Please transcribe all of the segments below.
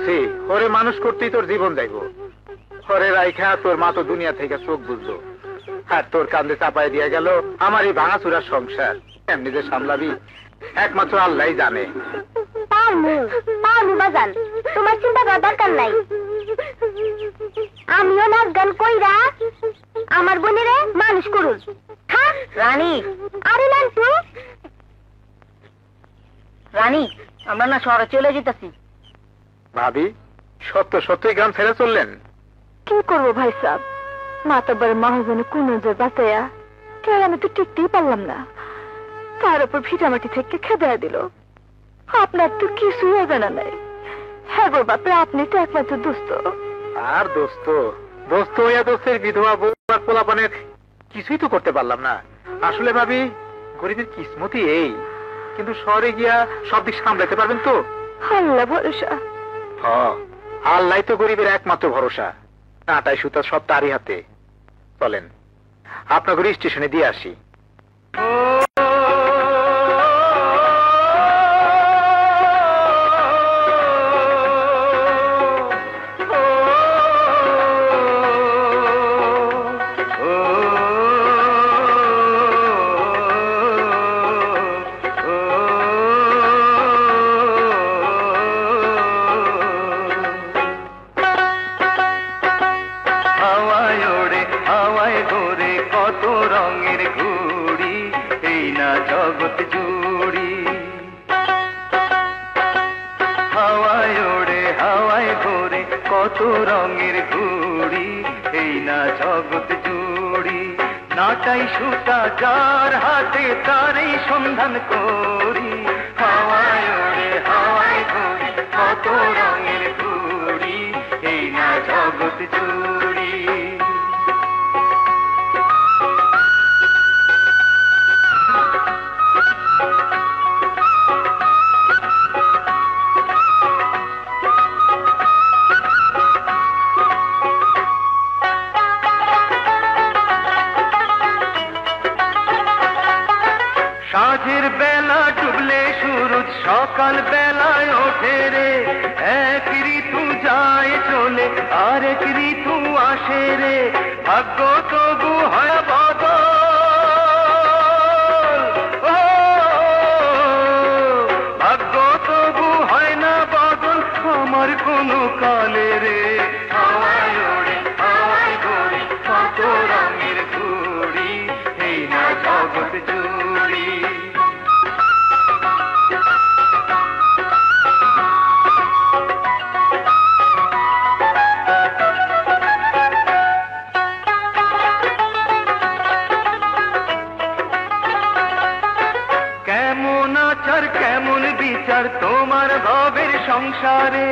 বুঝছি, ওরে মানুষ করতেই তোর জীবন যাইব। ওরে রাইখা তোর মা তো দুনিয়া থেকে চোখ বুঝলো, আর তোর কান্দে চাপাই দিয়ে গেল আমার এই ভাঙাচুরার সংসার। এমনি যে সামলাবি একমাত্র আল্লাহ জানে। বাজান, তোমার চিন্তা করার দরকার নাই। আমিও নাচ গান কইরা আমার বোনেরে মানুষ করুন। হ্যাঁ রানী। আরে লান্টু, রানী আমরা না শহরে চলে যেতেছি। ভাবি সত্য সত্যই গ্রাম ছেড়ে চললেন? কি করবো ভাই সাহেব, মাতাবার মহাজনে কোন নজর বাঁচাইয়া আমি তো টিকতেই পারলাম না। তার উপর ভিটামাটি থেকে খেদাইয়া দিল। আপনার তো কিছুই জানা নাই। হ্যাঁ গো বাপরে, আপনি তো একমাত্র দোস্ত। আর দোস্ত দোস্ত হইয়া দোস্তের বিধবা বউ আর পোলাপানের কিছুই তো করতে পারলাম না। আসলে ভাবি গরিবের কিসমতি এই, কিন্তু শহরে গিয়া সব দিক সামলাতে পারবেন তো? আল্লাহ ভরসা। আল্লাহ তো গরিবের একমাত্র ভরসা। আটাই সুতা সব তারই হাতে। চলেন আপনাকে স্টেশনে দিয়ে আসি। কত রঙের ঘুড়ি এই না জগৎ জুড়ি, নাটাই সুতা যার হাতে তারই সন্ধান করি। হাওয়ায় ওড়ে হাওয়ায় ঘুরে কত রঙের ঘুড়ি এই না জগৎ জুড়ি। সাঁঝের বেলা ডুবলে সূরজ সকাল বেলায় ওঠে রে, এক ঋতু যায় চলে আরেক ঋতু আসে রে, ভাগ্য তবু হয় বদল। ও ভাগ্য তবু হয় না বদল আমার কোনো কালে রে। হাওয়ায় ওড়ে হাওয়ায় ঘোরে কত রঙের ঘুড়ি এই না জগৎ জুড়ি। কেমন আচার কেমন বিচার তোমার ভবের সংসারে,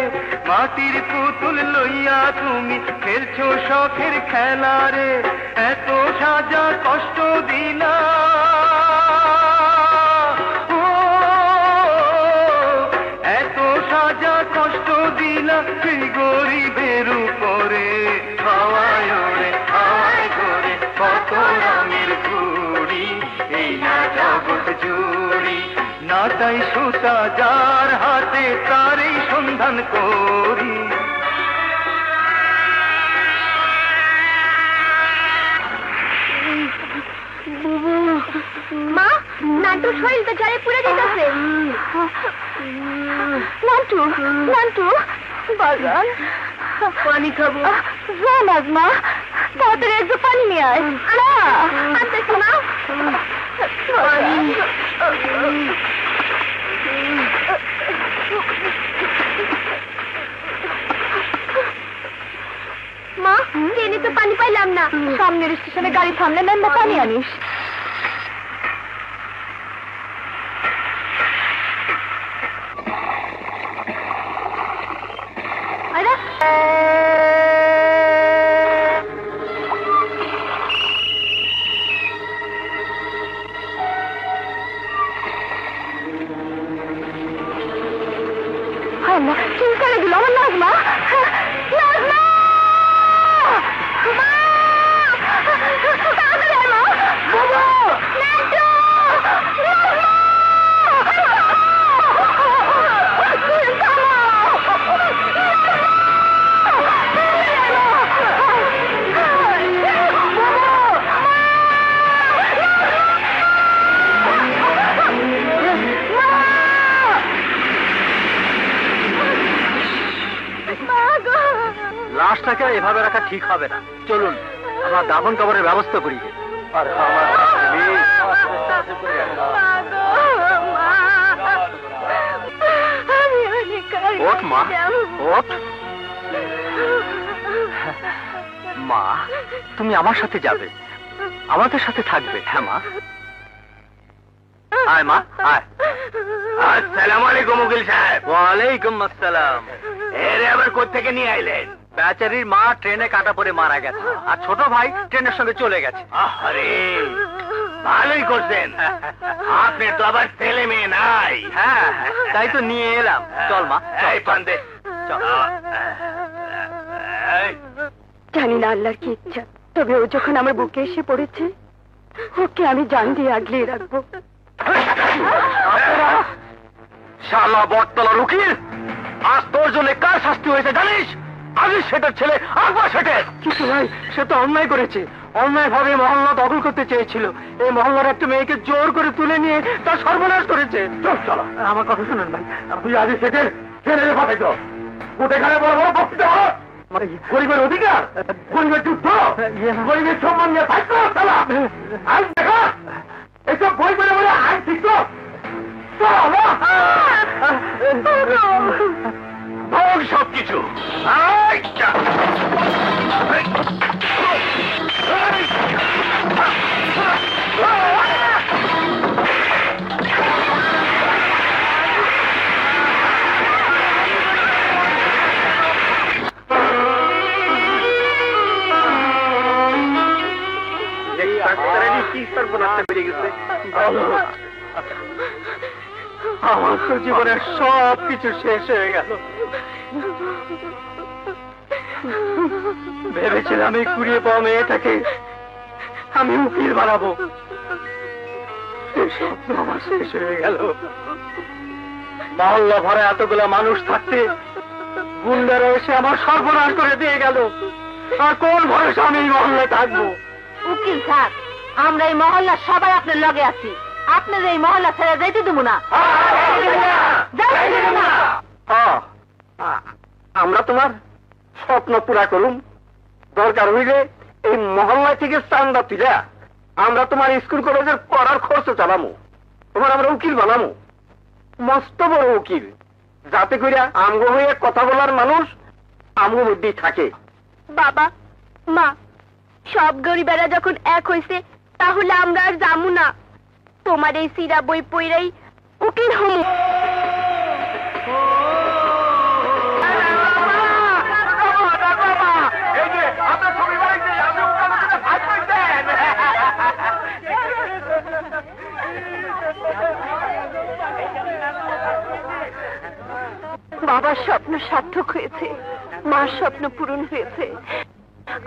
মাটির পুতুল লইয়া তুমি খেলছো শখের খেলারে, এত সাজা কষ্ট দিলা এত সাজা কষ্ট দিলা সেই গরিবের উপরে। হাওয়ায় ওড়ে হাওয়ায় ঘোরে কত রঙের ঘুড়ি এই না জগৎ জুড়ি, নাটাই সুতা যার হাতে তারই সন্ধান করি। মা, নান্টুর শরীর তো জ্বরে পুড়ে যেতেছে। নান্টু নান্টু বাজান, পানি খাবো। জানাজ মা, তাড়াতাড়ি একটু পানি নিয়ে আয়। না আনতেছি মা। মা, ট্রেনে তো পানি পাইলাম না। সামনের স্টেশনে গাড়ি থামলে না পানি আনিস। চিন্তা দিল আমার নাজমা। নাজমা লাশটাকে এভাবে রাখা ঠিক হবে না। চলুন আমরা দাফন কবরের ব্যবস্থা করি। আর আমার ওঠ মা, ওঠ। মা, তুমি আমার সাথে যাবে, আমাদের সাথে থাকবে। হ্যাঁ মা, আয় মা আয়। আসসালামু আলাইকুম উকিল সাহেব। ওয়ালাইকুম আসসালাম। এরে আবার কোত্থেকে নিয়ে আইলেন? বেচারির মা ট্রেনে কাটা পড়ে মারা গেছে, আর ছোট ভাই ট্রেনের সঙ্গে চলে গেছে। আরে ভালোই করছেন, আপনার তো আবার ছেলে মেয়ে নাই। হ্যাঁ, তাই তো নিয়ে এলাম। চল মা, এই পান্দে চল। জানি না আল্লাহর কি ইচ্ছা, তবে ও যখন আমার বুকে এসে পড়েছে, ওকে আমি জান দিয়ে আগলিয়ে রাখবো। শালা বটতলার উকিল, আজ তোর জন্য কার শাস্তি হয়েছে জানিস? আজিজ শেঠের ছেলে আকবর শেঠের। কিছু ভাই, সে তো অন্যায় করেছে, অন্যায় ভাবে মহল্লা দখল করতে চেয়েছিল। এই মহল্লার একটা মেয়েকে জোর করে তুলে নিয়ে তার সর্বনাশ করেছে। চলো আমার কথা শুনুন ভাই, আপনি আজিজ শেঠের ছেলে পাঠাইতো কোটেখানে বড় বড় বক্তৃতা হলো। গরিবের অধিকার, গরিবের যুদ্ধ, গরিবের সম্মান নিয়ে থাকতো। আজ দেখো এসব বই বলে বলে আইন শিখতো। সবকিছু আমার তো জীবনের সব কিছু শেষ হয়ে গেল। ভেবেছিলাম এই কুড়িয়ে পাওয়া মেয়েটাকে আমি উকিল বানাবো, সব তো আমার শেষ হয়ে গেল। মহল্লা ভরা এতগুলা মানুষ থাকতে গুন্ডারা এসে আমার সর্বনাশ করে দিয়ে গেল। আর কোন ভরসা আমি এই মহল্লায় থাকবো? উকিল স্যার, আমরা এই মহল্লার সবাই আপনার লগে আছি, আপনার এই মহল্লা ছেড়ে যাইতে দেবো না। আমরা তোমার স্বপ্ন পুরা করুম, দরকার হইলে এই মহল্লা থেকে চান্দা তুলা আমরা তোমার স্কুল কলেজের পড়ার খরচ চালামু, তোমার আমরা উকিল বানামু, মস্ত বড় উকিল, যাতে করে আমগো হয়ে কথা বলার মানুষ আমগো মধ্যেই থাকে। বাবা মা, সব গরিবেরা যখন এক হইছে, তাহলে আমরা আর যামু না। তোমার এই সিরা বই পইরাই উকিল হমু। বাবার স্বপ্ন সার্থক হয়েছে, মার স্বপ্ন পূরণ হয়েছে,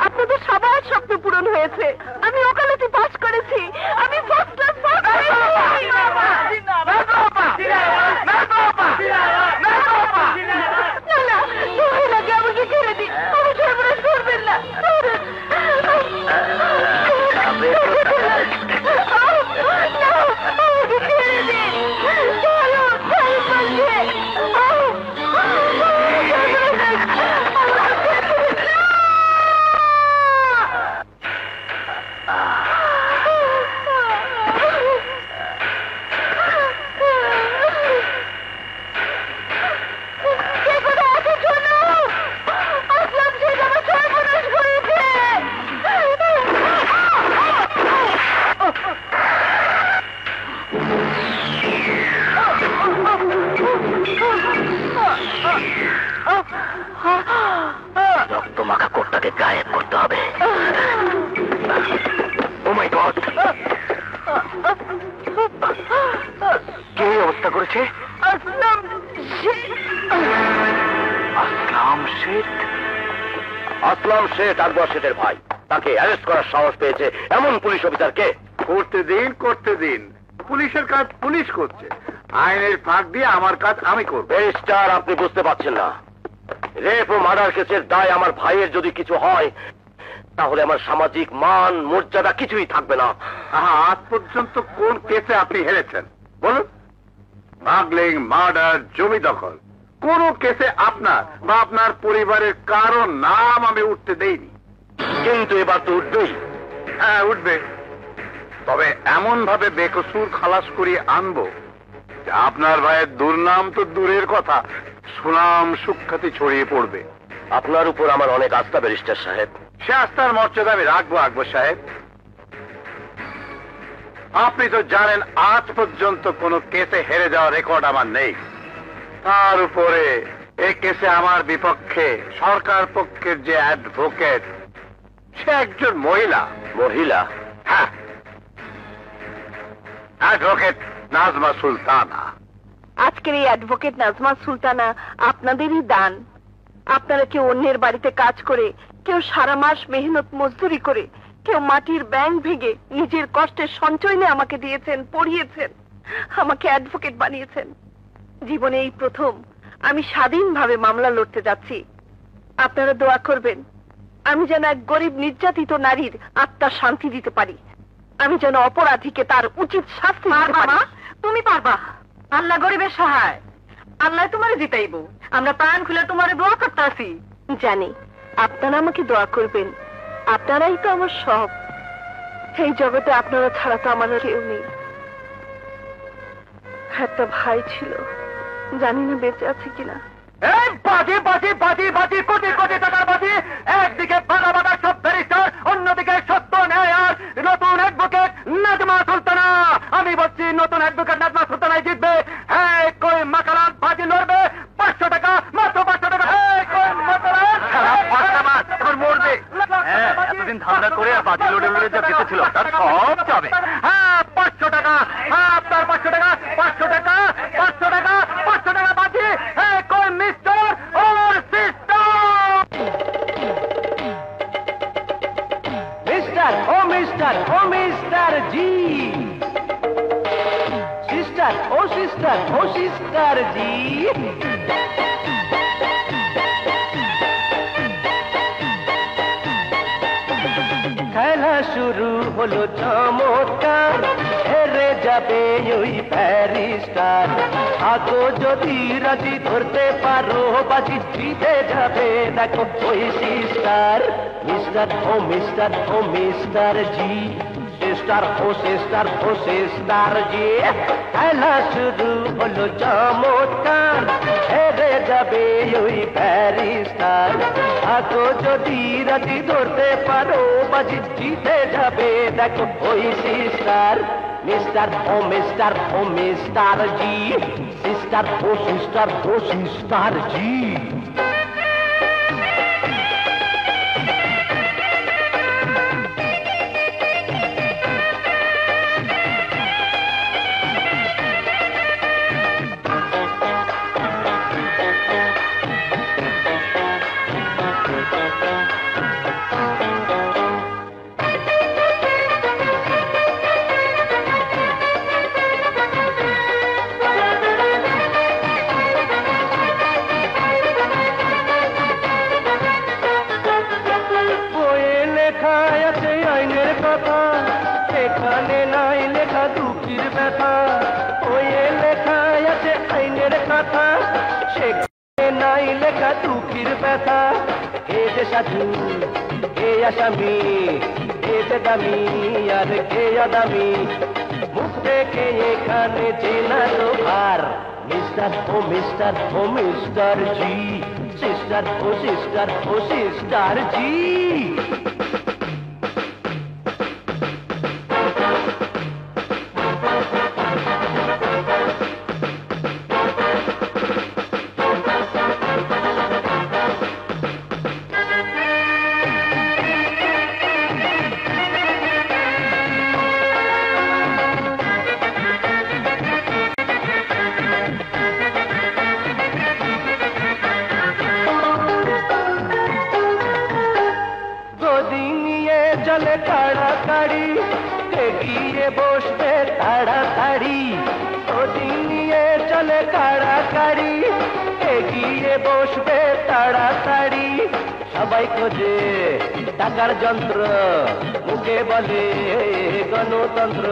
আপনাদের সবার স্বপ্ন পূরণ হয়েছে। আমি ওকালতি পাস করেছি, আমি ফার্স্ট ক্লাস পাস করেছি। আমাকে ছেড়ে দিন, আমি সর্বনাশ করবেন না। আমাকে ছেড়ে দিন, চলো রক্ত মাখা কোটটাকে গায়েব করতে হবে। ও মাই গড, কে অবস্থা করেছে? আসলাম শেঠ। আসলাম শেঠ আকবর শেঠের ভাই, তাকে অ্যারেস্ট করার সাহস পেয়েছে এমন পুলিশ অফিসারকে? করতে দিন, করতে দিন। পুলিশের কাজ পুলিশ করছে, আইনের ফাঁক দিয়ে আমার কাজ আমি করব। ব্যারিস্টার, আপনি বুঝতে পারছেন না, রেপ ও মার্ডার কেসের দায় আমার ভাইয়ের যদি কিছু হয়, তাহলে আমার সামাজিক মান মর্যাদা কিছুই থাকবে না। আজ পর্যন্ত কোন কেসে আপনি হেরেছেন বলুন? স্মাগলিং, মার্ডার, জমি দখল, কোন কেসে আপনার বা আপনার পরিবারের কারো নাম আমি উঠতে দেইনি। কিন্তু এবার তো উঠবেই। হ্যাঁ, উঠবে, তবে এমন ভাবে বেকসুর খালাস করিয়ে আনবো যে আপনার ভাইয়ের দুর্নাম তো দূরের কথা, সুনাম সুখ্যাতি ছড়িয়ে পড়বে। আপনার উপর আমার অনেক আস্থা ব্যারিস্টার সাহেব। সে আস্থার মর্যাদা আমি রাখবো আকবর সাহেব। আপনি তো জানেন আজ পর্যন্ত কোনো কেসে হেরে যাওয়ার রেকর্ড আমার নেই। তার উপরে এই কেসে আমার বিপক্ষে সরকার পক্ষের যে অ্যাডভোকেট, সে একজন মহিলা। মহিলা? হ্যাঁ, অ্যাডভোকেট নাজমা সুলতানা। আজকের এই অ্যাডভোকেট নাজমা সুলতানা আপনাদেরই দান। আপনারা কেউ অন্যের বাড়িতে কাজ করে, কেউ সারা মাস মেহনত মজদুরি করে, কেউ মাটির ব্যাংক ভেঙে নিজের কষ্টের সঞ্চয় নিয়ে আমাকে দিয়েছেন, পড়িয়েছেন, আমাকে অ্যাডভোকেট বানিয়েছেন। জীবনে এই প্রথম আমি স্বাধীনভাবে মামলা লড়তে যাচ্ছি। আপনারা দোয়া করবেন আমি যেন এক গরিব নির্যাতিত নারীর আত্মার শান্তি দিতে পারি। আমি যেন অপরাধীকে তার উচিত শাস্তি দিতে পারি। তুমি পারবা। আল্লাহ গরিবের সহায়, আল্লাহ তোমারে জিতাইব। আমরা প্রাণ খুলে তোমারে দোয়া করতে আসি। জানি আপনারা আমাকে দোয়া করবেন, আপনারাই তো আমার সব। এই জগতে আপনারা ছাড়া তো আমার কেউ নেই। একটা ভাই ছিল, জানি না বেঁচে আছে কিনা। এই বাজি বাজি বাজি বাজি, কোটি কোটি টাকার বাজি। একদিকে বাঘা বাঘা সব ব্যারিস্টার, অন্যদিকে সত্য ন্যায় আর নতুন অ্যাডভোকেট নাজমা সুলতানা। আমি বলছি নতুন অ্যাডভোকেট নাজমা সুলতানাই জিতবে। হ্যাঁ, কই মাকারাত বাজি লড়বে 500 টাকা, মাত্র 500 টাকা। কই মাকারাত এবার মরবে। হ্যাঁ, এতদিন ধান্দা করে আর বাজি লড়ে লড়ে যা জিতেছিল তার সব যাবে। হ্যাঁ, 500 টাকা। হ্যাঁ, আপনার 500 টাকা, 500 টাকা, 500 টাকা, 500 টাকা বাজি। হ্যাঁ, কই মিস্টার ওর সিস্টার। মিস্টার ও মিস্টার ও মিস্টার জি, সিস্টার ও সিস্টার ও সিস্টার জি। খেলা শুরু হলো চমৎকার, হেরে যাবে ওই ব্যারিস্টার। আগো যদি রাজি ধরতে পারো বাজি, জিতে যাবে দেখো ওই সিস্টার। মিস্টার ও মিস্টার ও মিস্টার জি, সিস্টার ও সিস্টার ও সিস্টার জি। খেলা শুরু হলো চমৎকার, হেরে যাবে ওই ব্যারিস্টার। আগো যদি রাজি ধরতে পারো বাজি, জিতে যাবে দেখো ওই সিস্টার। মিস্টার ও মিস্টার ও মিস্টার জি, সিস্টার ও সিস্টার ও সিস্টার জি। এখানে নাই লেখা দুঃখের ব্যথা, ওই লেখা আছে আইনের কথা। সেখানে নাই লেখা দুঃখের ব্যথা। এ যে সাধু, এ আসামি, এ যে দামি আর কে আদামি, মুখ দেখে এখানে চেনা তো আর। মিস্টার ও মিস্টার ও মিস্টার জি, সিস্টার ও সিস্টার ও সিস্টার জি। চলে তাড়াতাড়ি, এগিয়ে বসবে তাড়াতাড়ি। ওদিন নিয়ে চলে তাড়াতাড়ি, এগিয়ে বসবে তাড়াতাড়ি। সবাই খোঁজে টাকার যন্ত্র, মুখে বলে গণতন্ত্র।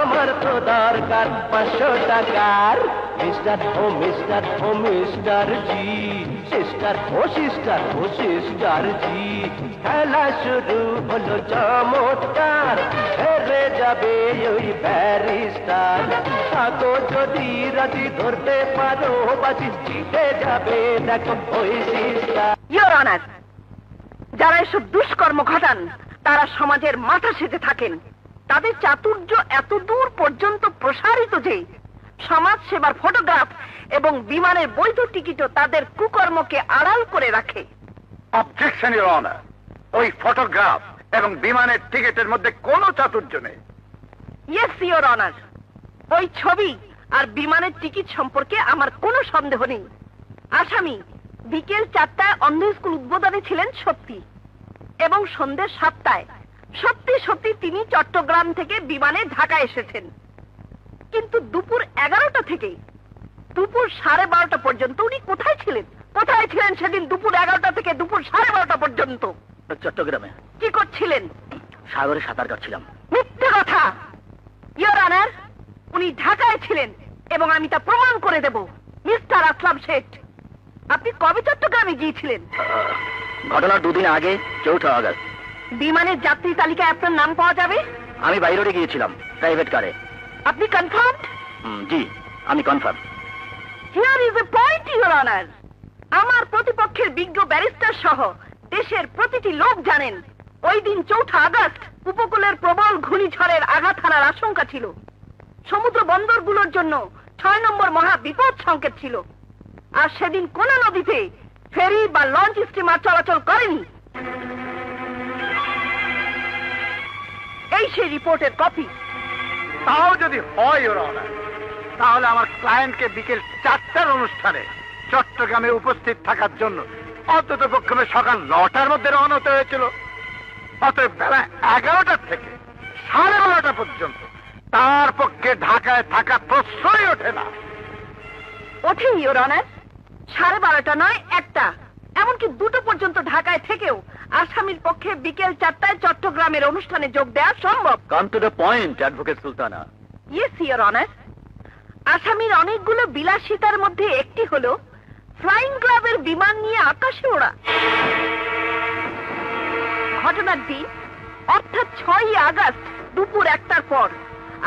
আমার তো দরকার 500 টাকার। মিস্টার ও মিস্টার ও মিস্টার জি, সিস্টার ও সিস্টার ও সিস্টার জি, খেলা শুরু হলো চমৎকার। হেরে যাবে ওই ব্যারিস্টার। থাকো যদি রাজি, ধরতে পারো বাজি, জিতে যাবে দেখো ওই সিস্টার। ইয়োর অনার, যারা এসব দুষ্কর্ম ঘটান তারা সমাজের মাথা সেজে থাকেন। তাদের চাতুর্য এত দূর পর্যন্ত প্রসারিত যে সমাজ সেবার ফটোগ্রাফ এবং বিমানের বৈধ টিকিটও তাদের কুকর্মকে আড়াল করে রাখে। অবজেকশন ইওর অনার, ওই ফটোগ্রাফ এবং বিমানের টিকিটের মধ্যে কোনো চাতুর্য নেই। ইয়েস ইয়োর অনার, ওই ছবি আর বিমানের টিকিট সম্পর্কে আমার কোনো সন্দেহ নেই। আসামি বিকেল 4টায় অন্ধ স্কুল উদ্বোধনে ছিলেন সত্যি, এবং সন্ধ্যে 7টায় সত্যি সত্যি তিনি চট্টগ্রাম থেকে বিমানে ঢাকা এসেছেন। কিন্তু দুপুর 11টা থেকে দুপুর 12:30 পর্যন্ত উনি কোথায় ছিলেন? কোথায় ছিলেন সেদিন দুপুর 11টা থেকে দুপুর 12:30 পর্যন্ত? চট্টগ্রামে কি করছিলেন? সাগরে সাঁতার কাটছিলাম। মিথ্যে কথা ইয়োর অনার, উনি ঢাকায় ছিলেন এবং আমি তা প্রমাণ করে দেব। মিস্টার আসলাম শেখ, আপনি কবে চট্টগ্রামে গিয়েছিলেন? ঘটনার 2 দিন আগে, 4 আগস্ট। বিমানের যাত্রী তালিকায় আপনার নাম পাওয়া যাবে? আমি বাইরে গিয়েছিলাম প্রাইভেট কারে। আপনি কনফার্ম? জি, আমি confirm. Here is a point your honour. আমার প্রতিপক্ষের বিজ্ঞ ব্যারিস্টার সহ দেশের প্রতিটি লোক জানেন ওই দিন 4 আগস্ট উপকূলের প্রবল ঘূর্ণিঝড়ের আঘাত হানার আশঙ্কা ছিল। সমুদ্র বন্দরগুলোর জন্য 6 নম্বর মহা বিপদ সংকেত ছিল। আর সেদিন কোন নদীতে ফেরি বা লঞ্চ স্টিমার চলাচল করেনি। এই সেই রিপোর্টের কপি। তাও যদি হয় ইওর অনার, তাহলে আমার ক্লায়েন্টকে বিকেল 4টার অনুষ্ঠানে চট্টগ্রামে উপস্থিত থাকার জন্য অন্তত পক্ষে সকাল 9টার মধ্যে রওনা হতে হয়েছিল। অতএব বেলা 11টা থেকে 12:30 পর্যন্ত তার পক্ষে ঢাকায় থাকা প্রশ্নই ওঠে না। ওঠে ইয়োর অনার। 12:30 নয়, 1টা, এমনকি 2টো পর্যন্ত ঢাকায় থেকেও আসামির পক্ষে বিকেল 4টায় চট্টগ্রামের অনুষ্ঠানে যোগ দেওয়া সম্ভব। Come to the point advocate Sultana. Yes your honour. আসামির অনেকগুলো বিলাসিতার মধ্যে একটি হলো ফ্লাইং ক্লাবের বিমান নিয়ে আকাশে ওড়া। ঘটনার দিন অর্থাৎ 6 আগস্ট দুপুর 1টার পর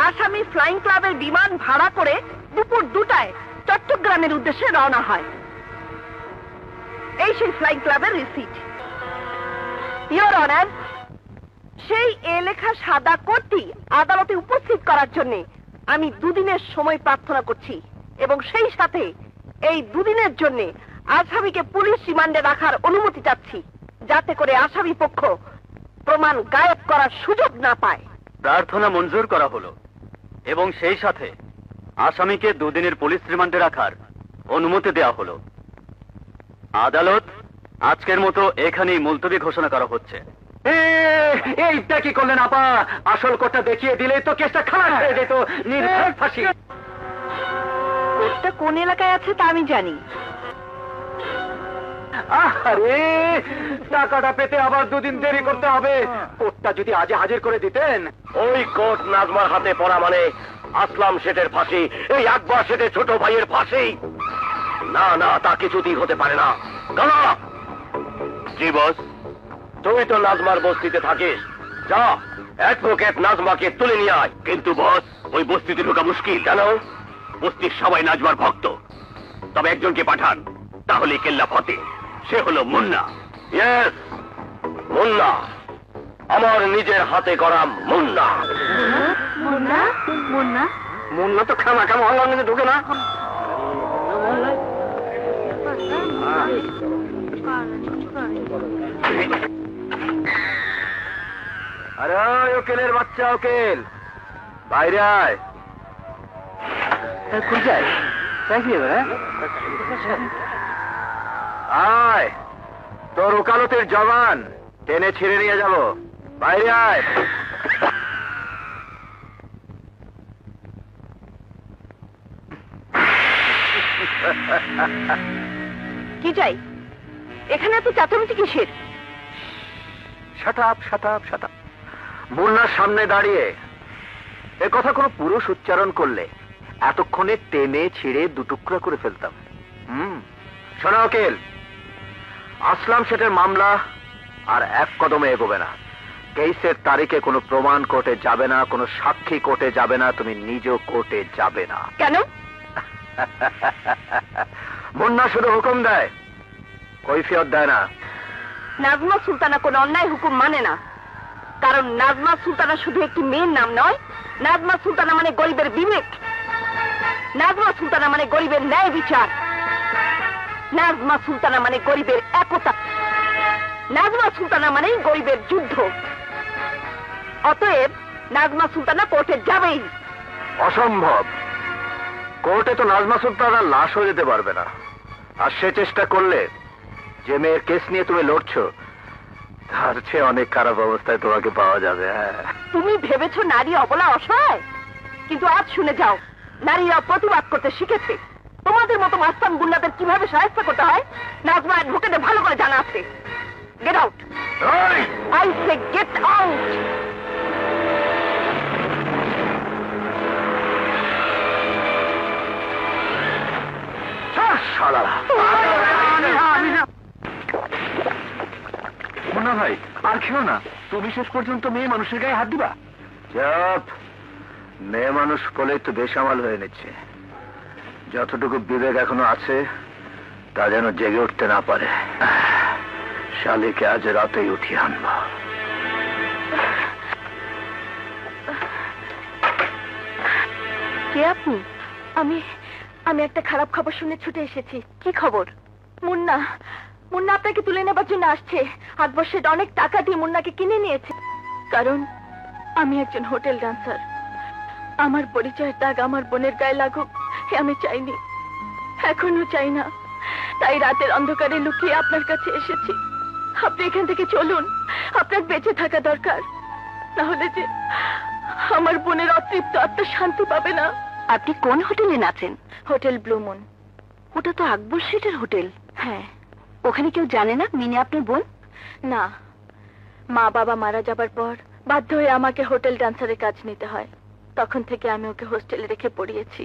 আসামি ফ্লাইং ক্লাবের বিমান ভাড়া করে দুপুর 2টায় চট্টগ্রামের উদ্দেশ্যে রওনা হয়। এই সেই ফ্লাইং ক্লাবের রিসিট। ইয়োর অনার, সেই লেখা সাদা কোটটি আদালতে উপস্থিত করার জন্য আমি 2 দিনের সময় প্রার্থনা করছি, এবং সেই সাথে এই 2 দিনের জন্য আসামিকে পুলিশ রিমান্ডে রাখার অনুমতি চাচ্ছি, যাতে করে আসামি পক্ষ প্রমাণ গায়েব করার সুযোগ না পায়। প্রার্থনা মঞ্জুর করা হলো, এবং সেই সাথে আসামিকে 2 দিনের পুলিশ রিমান্ডে রাখার অনুমতি দেওয়া হলো। আদালত আজকের মতো এখানেই মুলতবি ঘোষণা করা হচ্ছে। এইটা কি করলেন আপা? আসল কোর্টটা দেখিয়ে দিলেই তো কেসটা খালাস হয়ে যেত। নির্ভয় ফাঁসি। কোর্টটা কোন এলাকায় আছে তা আমি জানি। আরে টাকাটা পেতে আবার 2 দিন দেরি করতে হবে। কোর্টটা যদি আজই হাজির করে দিতেন। ওই কোর্ট নাজমার হাতে পড়া মানে আসলাম শেঠের ফাঁসি, এই আকবর শেঠের ছোট ভাইয়ের ফাঁসি। না না, তা কিছুতেই হতে পারে না। গালা! জি বস, তুই তো নাজমার বস্তিতে থাকিস, যা অ্যাডভোকেট নাজমাকে তুলে নিয়ে আয়। কিন্তু বস, ওই বস্তিতে ঢোকা মুশকিল। কেন? বস্তির সবাই নাজমার ভক্ত। তবে একজনকে পাঠান, তাহলে কেল্লা ফতে। সে হলো মুন্না। ইয়েস, মুন্না, আমার নিজের হাতে করা মুন্না। মুন্না মুন্না মুন্না তো খামা খামা অনলাইনে ঢুকে না। আরে উকিলের বাচ্চা, উকিল বাইরে আয়। কোন যায়? আয়, তোর ওকালতের জবান টেনে ছিঁড়ে নিয়ে যাব। বাইরে আয়। কি চাই? এখানে এত চাচামেচি কিসের? Shut up. মুন্নার সামনে দাঁড়িয়ে এ কথা কোনো পুরুষ উচ্চারণ করলে এতক্ষণে টেনে ছিঁড়ে দুটুকরা করে ফেলতাম। শোনো উকিল, আসলাম শেঠের মামলা আর এক কদমে এগোবে না। কেসের তারিখে কোনো প্রমাণ কোর্টে যাবে না, কোনো সাক্ষী কোর্টে যাবে না, তুমি নিজেও কোর্টে যাবে না। কেন? মুন্না শুধু হুকুম দেয়, কৈফিয়ত দেয় না। নাজমা সুলতানা কোনো অন্যায় হুকুম মানে না, কারণ নাজমা সুলতানা শুধু একটি মেয়ের নাম নয়। নাজমা সুলতানা মানে গরিবের বিবেক, নাজমা সুলতানা মানে গরিবের ন্যায় বিচার, নাজমা সুলতানা মানে গরিবের একতা, নাজমা সুলতানা মানে গরিবের যুদ্ধ। অতএব নাজমা সুলতানা কোর্টে যাবেই। অসম্ভব। কোর্টে তো নাজমা সুলতানা লাশ হয়ে যেতে পারবে না, আর সে চেষ্টা করলে যে মেয়ের কেস নিয়ে তুমি লড়ছো তার চেয়ে অনেক খারাপ অবস্থায় তোমাকে পাওয়া যাবে। তুমি ভেবেছো নারী অবলা অসহায়, কিন্তু আজ শুনে যাও, নারীরা প্রতিবাদ করতে শিখেছে। তোমাদের মতো মাস্তান গুন্ডাদের কিভাবে সাহায্য করতে হয় নাজমা অ্যাডভোকেটে ভালো করে জানা আছে। Get out, I say get out. Munna ভাই, আর খেও না। তুমি শেষ পর্যন্ত মেয়ে মানুষের গায়ে হাত দিবা? চুপ। মেয়ে মানুষ বলেই তো বেসামাল হয়ে নিচ্ছে। যতটুকু বিবেক এখনো আছে তা যেন জেগে উঠতে না পারে। শালিকে আজ রাতেই উঠিয়ে আনবো। কে আপনি? আমি একটা খারাপ খবর শুনে ছুটে এসেছি। কি খবর? মুন্না আপনাকে তুলে নেবার জন্য আসছে। আকবর শেঠ অনেক টাকা দিয়ে মুন্নাকে কিনে নিয়েছে। কারণ আমি একজন হোটেল ডান্সার। আমার পরিচয়ের দাগ আমার বোনের গায়ে লাগুক এ আমি চাইনি, এখনো চাই না। তাই রাতের অন্ধকারে লুকিয়ে আপনার কাছে এসেছি। আপনি এখান থেকে চলুন, আপনার বেঁচে থাকা দরকার, নাহলে যে আমার বোনের অতৃপ্ত আত্মা শান্তি পাবে না। আপনি কোন হোটেলে নাচেন? Hotel blue moon. ওটা তো আকবর শেঠের হোটেল। হ্যাঁ। ওখানে কেউ জানে না মিনি আপনার বোন? না, মা বাবা মারা যাবার পর বাধ্য হয়ে আমাকে হোটেল ডান্সারের কাজ নিতে হয়। তখন থেকে আমি ওকে হোস্টেলে রেখে পড়িয়েছি,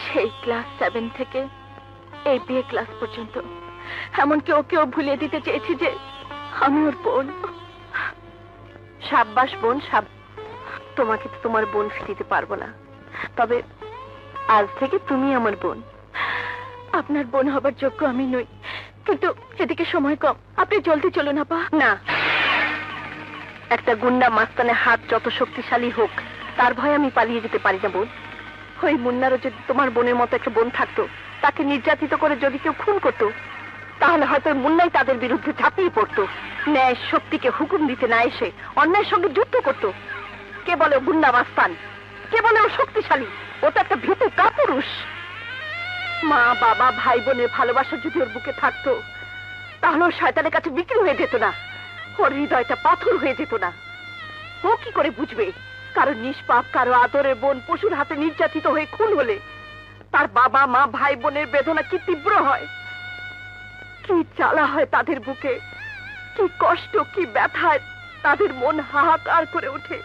সেই ক্লাস 7 থেকে এই বিএ ক্লাস পর্যন্ত। এমনকি ওকেও ভুলিয়ে দিতে চেয়েছি যে আমি ওর বোন। সাব্বাস বোন, তোমাকে তো তোমার বোন ফিরিতে পারবো না, তবে আজ থেকে তুমি আমার বোন। আপনার বোন হবার যোগ্য আমি নই, কিন্তু এদিকে সময় কম। আপনি জলদি চলুন আপা। না, একটা গুন্ডা মাস্তানে হাত যত শক্তিশালী হোক তার ভয়ে আমি পালিয়ে যেতে পারি না বোন। ওই মুন্নারও যদি তোমার বোনের মতো একটা বোন থাকতো, তাকে নির্যাতিত করে যদি কেউ খুন করতো, তাহলে হয়তো মুন্নাই তাদের বিরুদ্ধে ঝাঁপিয়ে পড়তো। ন্যায় শক্তিকে হুকুম দিতে না এসে অন্যায়ের সঙ্গে যুদ্ধ করতো। কে বলে ও গুন্ডা মাস্তান, কে বলে ও শক্তিশালী? ও তো একটা ভীতু কাপুরুষ। মা বাবা ভাই বোনের ভালোবাসা যদি ওর বুকে থাকতো, তাহলে ও শয়তানের কাছে বিক্রি হয়ে যেত না, ওর হৃদয়টা পাথর হয়ে যেত না। ও কি করে বুঝবে কারো নিষ্পাপ, কারো আদরের বোন পশুর হাতে নির্যাতিত হয়ে খুন হলে তার বাবা মা ভাই বোনের বেদনা কি তীব্র হয়, কি জ্বালা হয় তাদের বুকে, কি কষ্ট, কি ব্যথায় তাদের মন হাহাকার করে ওঠে।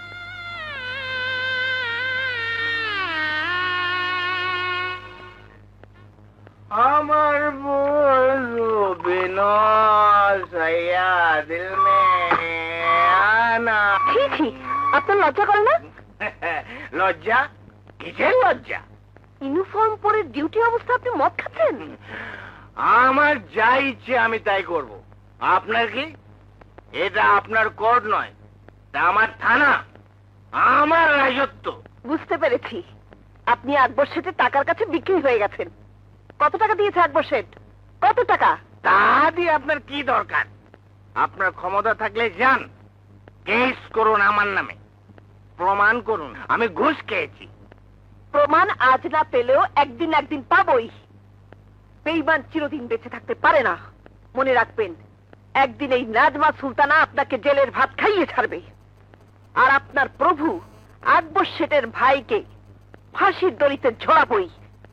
আমার বন্ধু বিনয়া দিল মে আনা। ছি ছি, আপনার লজ্জা করে না? লজ্জা? কিসের লজ্জা? ইউনিফর্ম পরে ডিউটি অবস্থা আপনি মদ খাচ্ছেন? আমার যা ইচ্ছে আমি তাই করব। আপনার কি? এটা আপনার কোর্ট নয়, এটা আমার থানা, আমার রাজত্ব। বুঝতে পেরেছি, আপনি আকবর শেঠের টাকার কাছে বিক্রি হয়ে গেছেন। কত টাকা দিয়েছে আকবর শেঠ? কত টাকা? তা দিয়ে আপনার কি দরকার? আপনার ক্ষমতা থাকলে যান, কেস করুন আমার নামে, প্রমাণ করুন আমি ঘুষ খেয়েছি। প্রমাণ আজ না পেলেও একদিন পাবই। বেঈমান চিরদিন বেঁচে থাকতে পারে না, মনে রাখবেন। একদিন এই নাজমা সুলতানা আপনাকে জেলের ভাত খাইয়ে ছাড়বে, আর আপনার প্রভু আকবর শেঠের ভাইকে ফাঁসির দড়িতে ঝোড়াবই।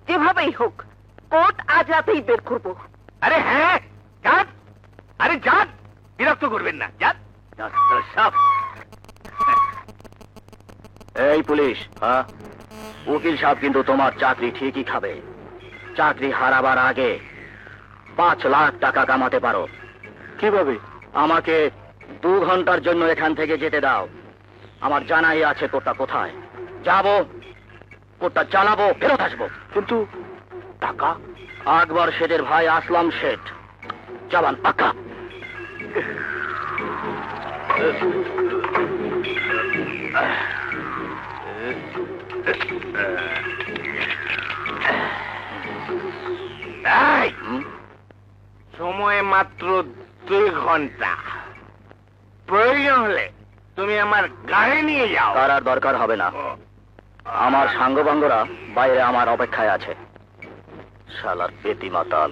যেভাবেই হোক কোর্ট আজ রাতেই বের করবো। আরে হ্যাঁ, যান, আরে যান, বিরক্ত করবেন না, যান। এই পুলিশ, হ্যাঁ, উকিল সাহেব কিন্তু তোমার চাকরি ঠিকই খাবে। চাকরি হারাবার আগে 5 লাখ টাকা কামাতে পারো। কিভাবে? আমাকে 2 ঘন্টার জন্য এখান থেকে যেতে দাও। আমার জানাই আছে কোর্টটা কোথায়। যাবো, কোর্টটা চালাবো, ফেরত আসবো। কিন্তু টাকা? আকবর শেঠের ভাই আসলাম শেঠ, জবান পাক্কা। সময় মাত্র 2 ঘন্টা। প্রয়োজন হলে তুমি আমার গাড়ি নিয়ে যাও। তার আর দরকার হবে না। আমার সাঙ্গবাঙ্গরা বাইরে আমার অপেক্ষায় আছে। শালার পেতি মাতাল,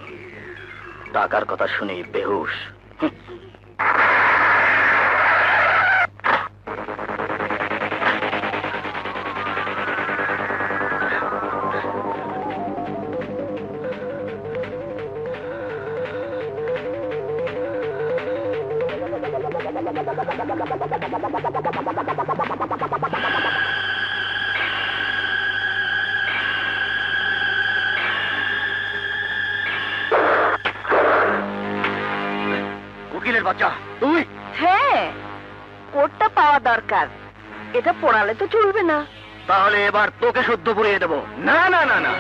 টাকার কথা শুনি বেহুশ। উকিলের বাচ্চা তুই? হ্যাঁ, কোটটা পাওয়া দরকার। এটা পড়ালে তো চলবে না। তাহলে এবার তোকে শুদ্ধ পুড়িয়ে দেবো। না না না না,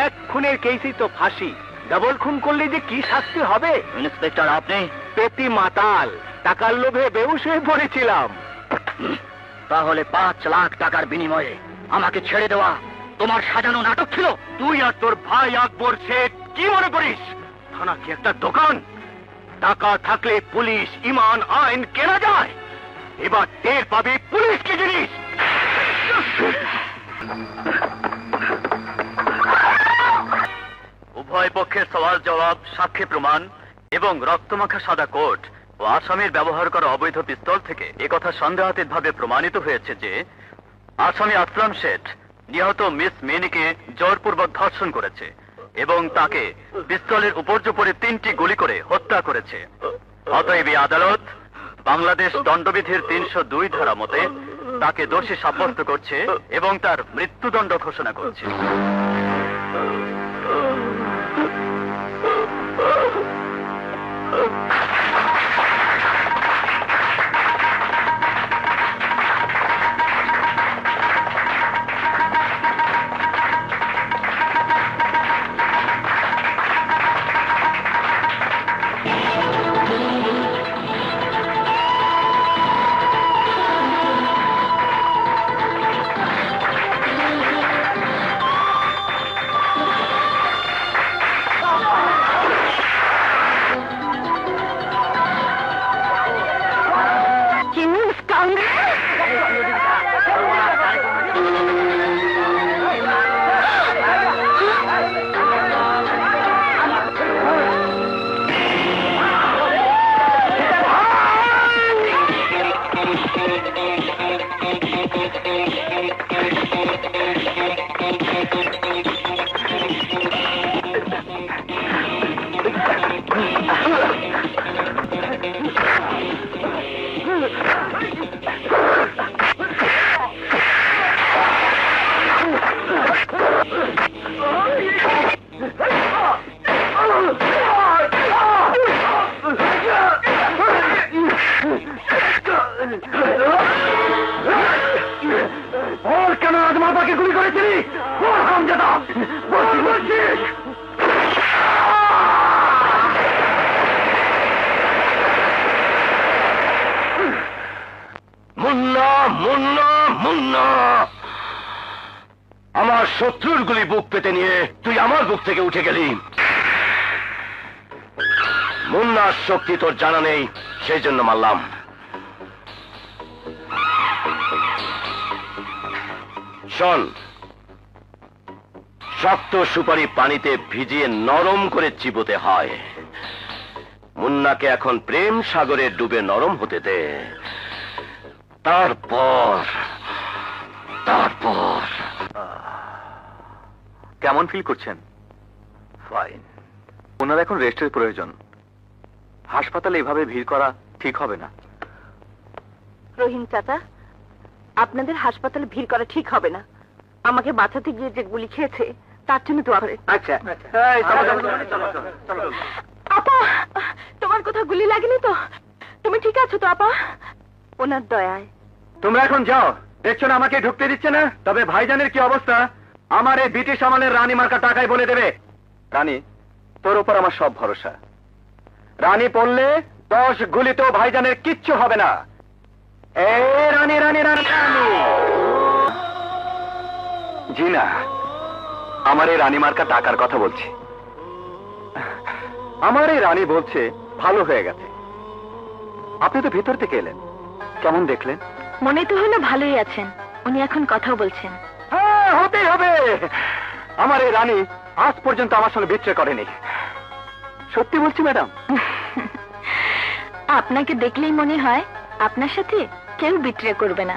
1 খুনের কেসই তো ফাঁসি, ডাবল খুন করলে যে কি শাস্তি হবে? ইন্সপেক্টর আপনি? পেতি মাতাল, টাকার লোভে বেহুশ হয়ে পড়েছিলাম। তাহলে 5 লাখ টাকার বিনিময়ে আমাকে ছেড়ে দেওয়া তোমার সাজানো নাটক ছিল? তুই আর তোর ভাই আকবর শেখ কি মনে করিস থানা কি একটা দোকান? টাকা থাকলে পুলিশ, ইমান, আইন কেনা যায়। এবার টের পাবি পুলিশ কি জিনিস। উভয় পক্ষের সওয়াল জবাব, সাক্ষী প্রমাণ এবং রক্তমাখা সাদা কোট ও আসামির ব্যবহার করা অবৈধ পিস্তল থেকে একথা সন্দেহাতীতভাবে প্রমাণিত হয়েছে যে আসামি আসলাম শেঠ নিহত মিস মিনিকে জোরপূর্বক ধর্ষণ করেছে এবং তাকে পিস্তলের উপর্যুপরি 3টি গুলি করে হত্যা করেছে। অতএব এই আদালত বাংলাদেশ দণ্ডবিধির 302 ধারা মতে তাকে দোষী সাব্যস্ত করছে এবং তার মৃত্যুদণ্ড ঘোষণা করছে। কেন আজ মাতাকে গুলি করেছিলি? মুন্না মুন্না মুন্না, আমার শত্রুর গুলি বুক পেতে নিয়ে তুই আমার বুক থেকে উঠে গেলি। মুন্নার শক্তি তোর জানা নেই, সেই জন্য মারলাম। শোন, শক্ত সুপারি পানিতে ভিজিয়ে নরম করে চিবোতে হয়। মুন্নাকে এখন প্রেম সাগরে ডুবে নরম হতে দে, তারপর কেমন ফিল করছেন? ফাইন। ওনার এখন রেস্টের প্রয়োজন। হাসপাতালে এভাবে ভিড় করা ঠিক হবে না। রহিম চাচা, আপনাদের হাসপাতালে ভিড় করা ঠিক হবে না। আমাকে বাঁচাতে গিয়ে যে গুলি খেয়েছে তার জন্য দোয়া করেন। আচ্ছা আপা, তোমার কোথাও গুলি লাগেনি তো? তুমি ঠিক আছো তো আপা? ওনার দয়ায়। তোমরা এখন যাও, দেখছো না আমাকে ঢুকতে দিচ্ছে না। তবে ভাইজানের কি অবস্থা আমার এই ব্রিটিশ আমলের রানী মার্কা টাকায় বলে দেবে। রানী, তোর উপর আমার সব ভরসা। রানী পড়লে 10 গুলিতেও ভাইজানের কিচ্ছু হবে না। এই রানী রানী রানী রানী। জি না, আমার এই রানী মার্কা টাকার কথা বলছি। আমার এই রানী বলছে ভালো হয়ে গেছে। আপনি তো ভেতর থেকে এলেন, কেমন দেখলেন? মনে তো হলো ভালোই আছেন, উনি এখন কথাও বলছেন। হ্যাঁ, হতেই হবে। আমার এই রানী আজ পর্যন্ত আমার সঙ্গে বিট্রে করেনি। সত্যি বলছি ম্যাডাম। আপনাকে দেখলেই মনে হয় আপনার সাথে কেউ বিট্রে করবে না।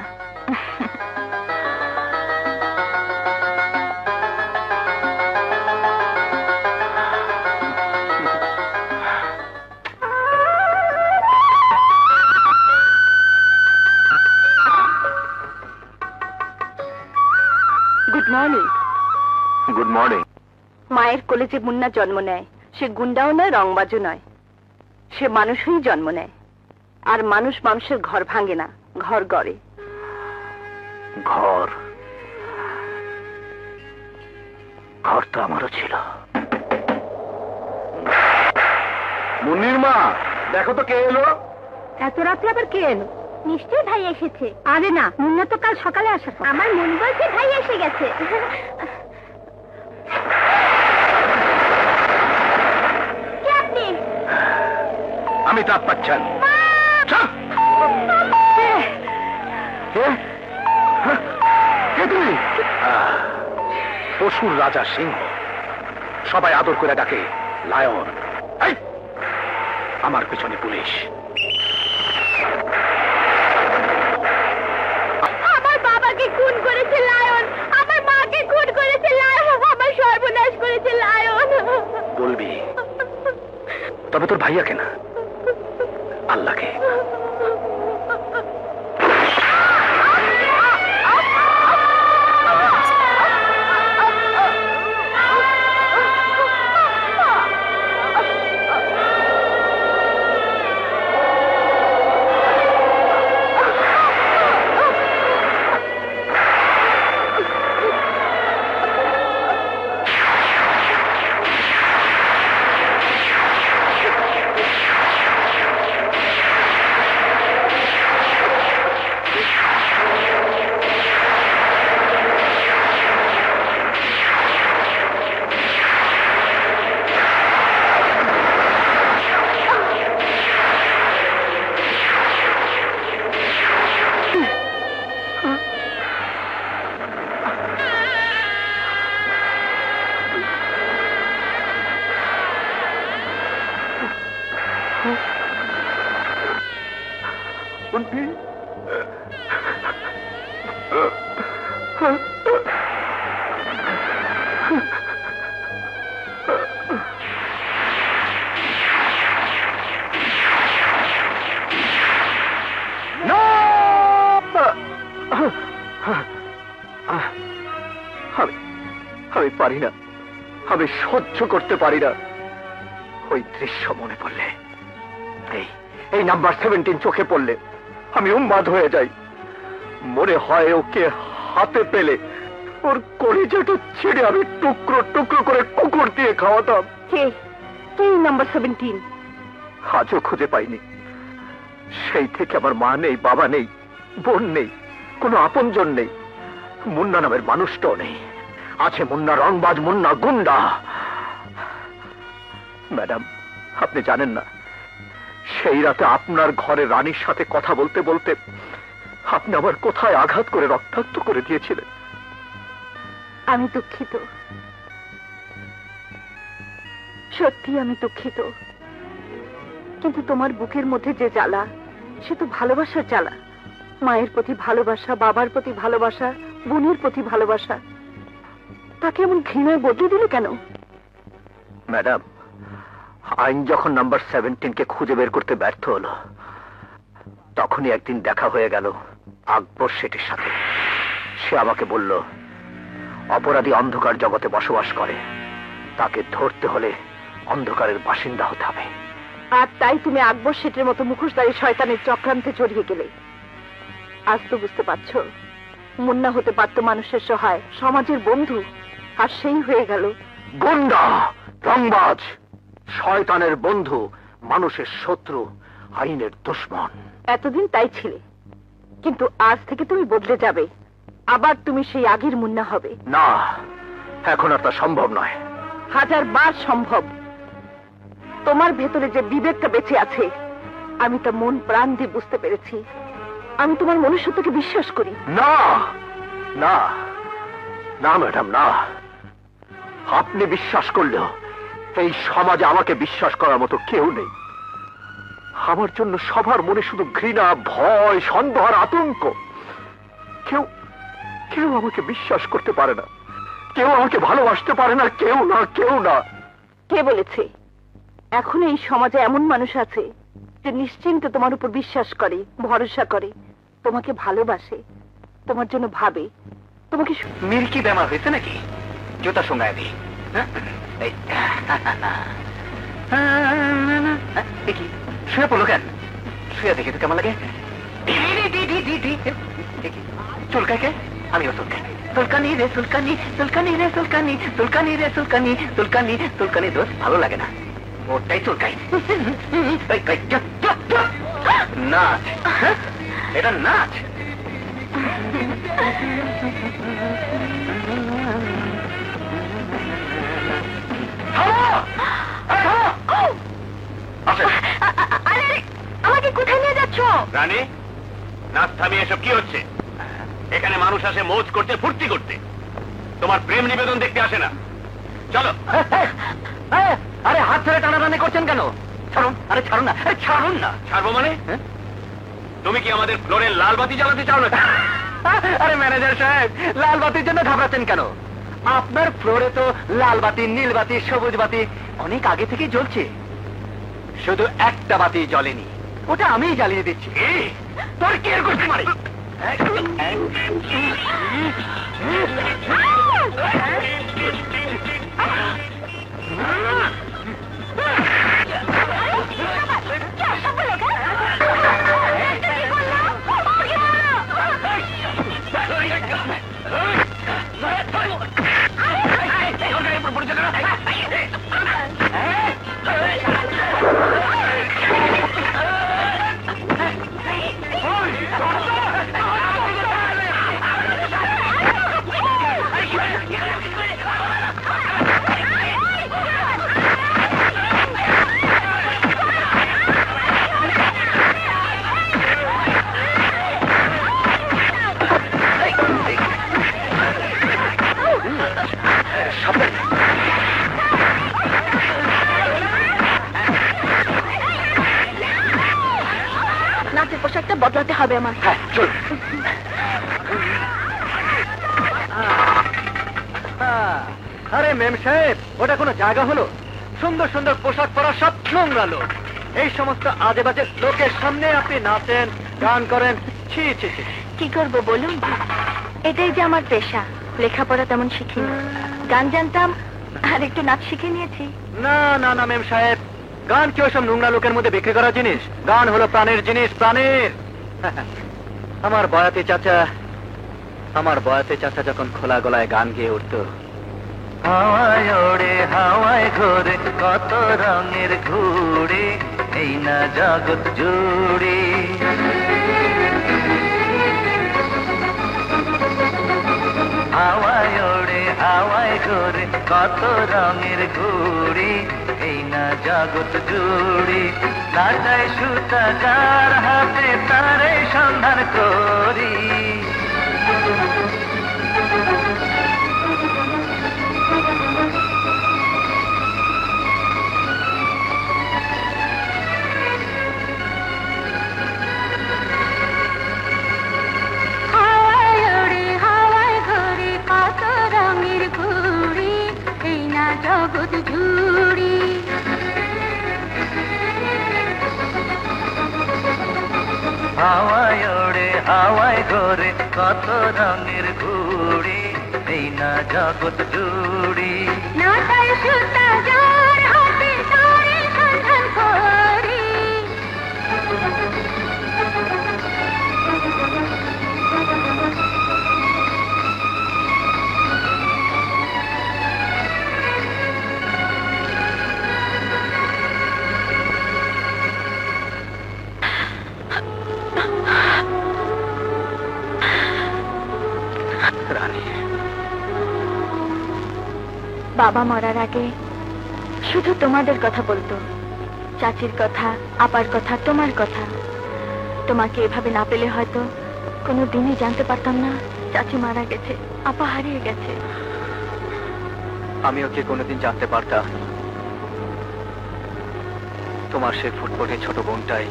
Good morning. Good morning. মায়ের কোলে যে মুন্না জন্ম নেয়, সে গুন্ডাও নয়, রংবাজও নয়। সে মানুষ হয়েই জন্ম নেয়। আর মানুষ মানুষের ঘর ভাঙে না, ঘর গড়ে। ঘর, ঘর তো আমারও ছিল। মুন্নির মা, দেখো তো কে এলো। এত রাত্রে আবার কে এলো? নিশ্চয়ই ভাই এসেছে। আরে না, মুন্না তো কাল সকালে আসা। আমার মন বলছে ভাই এসে গেছে। কে আপনি? আমি তাপ পাচ্ছেন। তুমি পশুর রাজা সিংহ, সবাই আদর করে ডাকে লায়ন। আমার পিছনে পুলিশ। আমার বাবাকে খুন করেছে লায়ন, আমার মাকে খুন করেছে লায়ন, আমার সর্বনাশ করেছে লায়ন। বলবি? তবে তোর ভাইয়াকে না, আল্লাহকে। আমি পারি না, আমি সহ্য করতে পারি না। ওই দৃশ্য মনে পড়লে, এই নাম্বার 17 চোখে পড়লে আমি উন্মাদ হয়ে যাই। মনে হয় ওকে হাতে পেলে ওর কলিজাটা ছিঁড়ে আমি টুকরো টুকরো করে কুকুর দিয়ে খাওয়াতাম। কে নাম্বার 17? আজও খুঁজে পাইনি। সেই থেকে আমার মা নেই, বাবা নেই, বোন নেই, কোনো আপনজন নেই। মুন্না নামের মানুষটাও নেই। আছে মুন্না রংবাজ, মুন্না গুন্ডা। ম্যাডাম, আপনি জানেন না, সেই রাতে আপনার ঘরে রানীর সাথে কথা বলতে বলতে আপনি আমার কোথায় আঘাত করে রক্তাক্ত করে দিয়েছিলেন। আমি দুঃখিত, সত্যি আমি দুঃখিত। কিন্তু তোমার বুকের মধ্যে যে জ্বালা, সে তো ভালোবাসার জ্বালা। মায়ের প্রতি ভালোবাসা, বাবার প্রতি ভালোবাসা, বোনের প্রতি ভালোবাসা, তাকে এমন ঘৃণায় বদলে দিলে কেন? ম্যাডাম, আইন যখন নাম্বার 17কে খুঁজে বের করতে ব্যর্থ হলো, তখনই একদিন দেখা হয়ে গেল আকবর শেঠের সাথে। সে আমাকে বলল, অপরাধী অন্ধকার জগতে বসবাস করে, তাকে ধরতে হলে অন্ধকারের বাসিন্দা হতে হবে। আর তাই তুমি আকবর শেঠের মতো মুখোশধারী শয়তানের চক্রান্তে জড়িয়ে গেলে। আজ তো বুঝতে পারছো, মুন্না হতে পারতো মানুষের সহায়, সমাজের বন্ধু, আর সেই হয়ে গেল গুন্ডা, রংবাজ, শয়তানের বন্ধু, মানুষের শত্রু, আইনের দুশমন। এতদিন তাই ছিলে, কিন্তু আজ থেকে তুমি বদলে যাবে, আবার তুমি সেই আগের মুন্না হবে। না, এখন আর তা সম্ভব নয়। 1000 বার সম্ভব। তোমার ভেতরে যে বিবেকটা বেঁচে আছে, আমি তা মন প্রাণ দিয়ে বুঝতে পেরেছি। আমি তোমার মনুষ্যত্বকে বিশ্বাস করি। না না না ম্যাডাম, না। আপনি বিশ্বাস করলেও এই সমাজে আমাকে বিশ্বাস করার মতো কেউ নেই। আমার জন্য সবার মনে শুধু ঘৃণা, ভয়, সন্দেহ আর আতঙ্ক। কেউ কেউ আমাকে বিশ্বাস করতে পারে না, কেউ আমাকে ভালোবাসতে পারে না, কেউ না, কেউ না। কে বলেছে? এখন এই সমাজে এমন মানুষ আছে যে নিশ্চিন্তে তোমার উপর বিশ্বাস করে, ভরসা করে, তোমাকে ভালোবাসে, তোমার জন্য ভাবে। তোমাকে মিল্কি বেমার হয়েছে নাকি? জুতা সঙ্গায় দিই। দেখি শুয়ে পড়লো কেন? শুয়ে দেখি তো কেমন লাগে। চুলকায় কে? আমিও চুলকাই। চুলকানি রে চুলকানি, চুলকানি রে চুলকানি, চুলকানি রে চুলকানি, চুলকানি চুলকানি দোষ ভালো লাগে না, ওটাই চুলকাই। নাচ, এটা নাচ। আমাকে কোথায় নিয়ে যাচ্ছ? রানী, নাচ থামিয়ে এসব কি হচ্ছে? এখানে মানুষ আসে মৌজ করতে, ফুর্তি করতে, তোমার প্রেম নিবেদন দেখতে আসে না। চলো। আরে হাত ধরে টানাটানি করছেন কেন? ছাড়ুন, আরে ছাড়ুন না, আরে ছাড়ুন না। ছাড়বো মানে? তুমি কি আমাদের ফ্লোরে লাল বাতি জ্বালাতে চাও না? আরে ম্যানেজার সাহেব, লাল বাতির জন্য ঘাবড়াচ্ছেন কেন? আপনার ফ্লোরে তো লাল বাতি, নীল বাতি, সবুজ বাতি অনেক আগে থেকেই জ্বলছে, শুধু একটা বাতি জ্বলেনি, ওটা আমিই জ্বালিয়ে দিচ্ছি। তোর কি এর করতে পারি? নাচের পোশাকটা বদলাতে হবে আমার। হ্যাঁ চল। আরে মেম সাহেব, ওটা কোনো জায়গা হলো? সুন্দর সুন্দর পোশাক পরা সব নোংরা লোক, এই সমস্ত আজে বাজে লোকের সামনে আপনি নাচেন, গান করেন, ছি ছি ছি। কি করবো বলুন, এটাই যে আমার পেশা। লেখাপড়া তেমন শিখিনি, গান জানতাম আর একটু নাচ শিখে নিয়েছি। না না না মেম সাহেব, গান কি ওসব নোংরা লোকের মধ্যে বিক্রি করা জিনিস? গান হলো প্রাণের জিনিস, প্রাণের। আমার বয়াতে চাচা যখন খোলা গলায় গান গেয়ে উঠতো, হাওয়ায় ওড়ে হাওয়ায় ঘোরে কত রঙের ঘুড়ি, এই না জগৎ জুড়ি। হাওয়ায় ওড়ে হাওয়ায় ঘোরে কত রঙের ঘুড়ি, এই না জগৎ জুড়ি। লাটায় সুতা যার হাতে তারে সন্ধান করি। হাওয়ায় ওড়ে হাওয়ায় ঘোরে কত রঙের ঘুড়ি, এই না জগৎ জুড়ি। হাওয়ায় ওড়ে হাওয়ায় ঘোরে কত রঙের ঘুড়ি এই না জগৎ জুড়ি নাটায় সুতা যার হাতে তারে সন্ধান করি রানী, বাবা মরার আগে শুধু তোমাদের কথা বলতো, চাচির কথা, আপার কথা, তোমার কথা। তোমাকে এভাবে না পেলে হয়তো কোনো দিনই জানতে পারতাম না চাচি মারা গেছে, আপা হারিয়ে গেছে। আমিও কি কোনোদিন জানতে পারতাম তোমার সে ফুটফুটে ছোট বোনটাই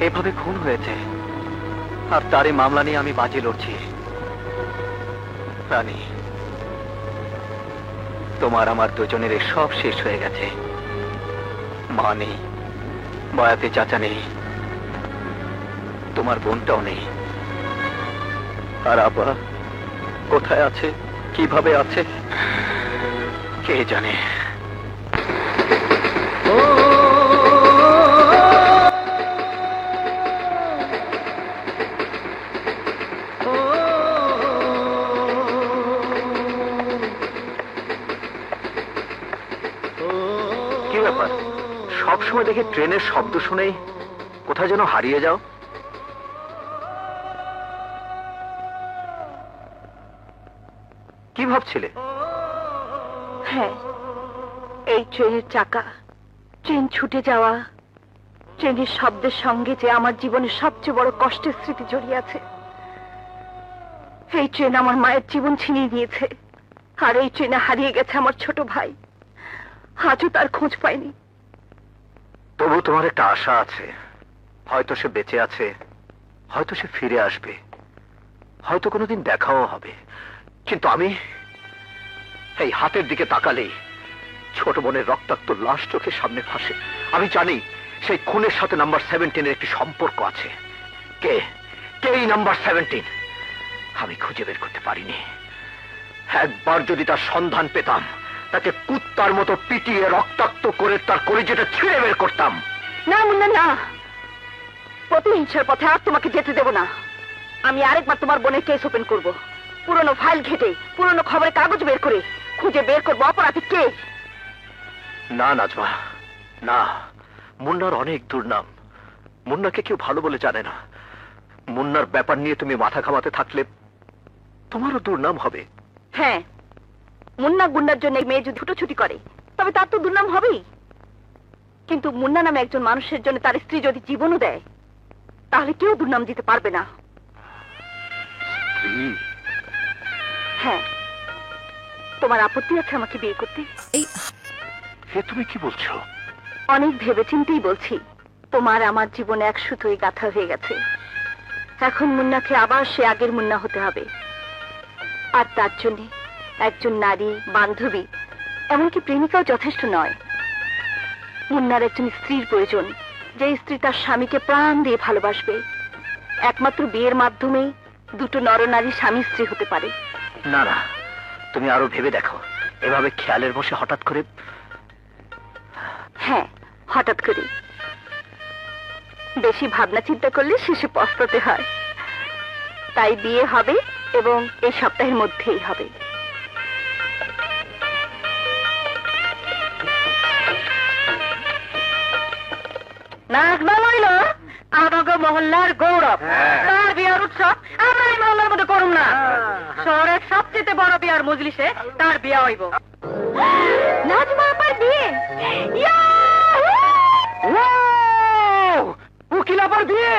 এভাবে খুন হয়েছে, আর তারই মামলা নিয়ে আমি বাজি লড়ছি। রানী, তোমার আমার দুজনের সব শেষ হয়ে গেছে। মা নেই, বয়াতে চাচা নেই, তোমার বোনটাও নেই। আর আপা কোথায় আছে, কিভাবে আছে কে জানে। কি ব্যাপার, সবসময় দেখি ট্রেনের শব্দ শুনেই কোথায় যেন হারিয়ে যাও? কি ভাবছিলে? হ্যাঁ, এই ট্রেনের চাকা, ট্রেন ছুটে যাওয়া, ট্রেনের শব্দের সঙ্গে যে আমার জীবনের সবচেয়ে বড় কষ্টের স্মৃতি জড়িয়ে আছে। এই ট্রেন আমার মায়ের জীবন ছিনিয়ে নিয়েছে, আর এই ট্রেনে হারিয়ে গেছে আমার ছোট ভাই। আজও তার খোঁজ পাইনি। তবু তোমার একটা আশা আছে, হয়তো সে বেঁচে আছে, হয়তো সে ফিরে আসবে, হয়তো কোনোদিন দেখাও হবে। কিন্তু আমি এই হাতের দিকে তাকালেই ছোট বোনের রক্তাক্ত লাশ চোখের সামনে ভাসে। আমি জানি সেই খুনের সাথে নাম্বার 17 একটি সম্পর্ক আছে। কে কে এই নাম্বার 17? আমি খুঁজে বের করতে পারিনি। একবার যদি তার সন্ধান পেতাম, তাকে কুত্তার মতো পিটিয়ে রক্তাক্ত করে তার কলিজাটা ছিঁড়ে বের করতাম। না মুন্না, না, প্রতিহিংসার পথে আর তোমাকে যেতে দেব না। আমি আরেকবার তোমার বোনের কেস ওপেন করব, পুরনো ফাইল ঘেটে, পুরনো খবরের কাগজ বের করে খুঁজে বের করবো অপরাধী কে। না নাজমা, না। মুন্নার অনেক দুর্নাম। মুন্নাকে কেউ ভালো বলে জানে না। মুন্নার ব্যাপার নিয়ে তুমি মাথা ঘামাতে থাকলে তোমারও দুর্নাম হবে। হ্যাঁ, মুন্না গুন্ডার জন্য মেয়ে যদি ছুটোছুটি করে তবে তার তো দুর্নাম হবেই। কিন্তু মুন্না নামে একজন মানুষের জন্য তার স্ত্রী যদি জীবনও দেয়, তাহলে কেউ দুর্নাম দিতে পারবে না। হ্যাঁ, তোমার আপত্তি আছে আমাকে বিয়ে করতে? হে, তুমি কি বলছো? অনেক ভেবেচিন্তেই বলছি। তোমার আমার জীবনে এক সুতোই গাঁথা হয়ে গেছে। এখন মুন্নাকে আবার সে আগের মুন্না হতে হবে, আর তার জন্য একজন নারী, বান্ধবী, এমনকি প্রেমিকাও যথেষ্ট নয়। মুন্নার একজন স্ত্রীর প্রয়োজন, যে স্ত্রী তার স্বামীকে প্রাণ দিয়ে ভালোবাসবে। একমাত্র বিয়ের মাধ্যমেই দুটো নরনারী স্বামী স্ত্রী হতে পারে। না না, তুমি আরো ভেবে দেখো। এভাবে খেয়ালের বসে হঠাৎ করে। হ্যাঁ, হঠাৎ করে। বেশি ভাবনা চিন্তা করলে শেষে পস্তাতে হয়। তাই বিয়ে হবে, এবং এই সপ্তাহের মধ্যেই হবে। নাজমা হইল আমাকে মহল্লার গৌরব। তার বিয়ার উৎসব আমরা এই মহল্লার মধ্যে করুম না। শহরের সবচেয়ে বড় বিয়ার মজলিসে তার বিয়া হইব। নাজমা আপার বিয়ে? উকিল আবার বিয়ে?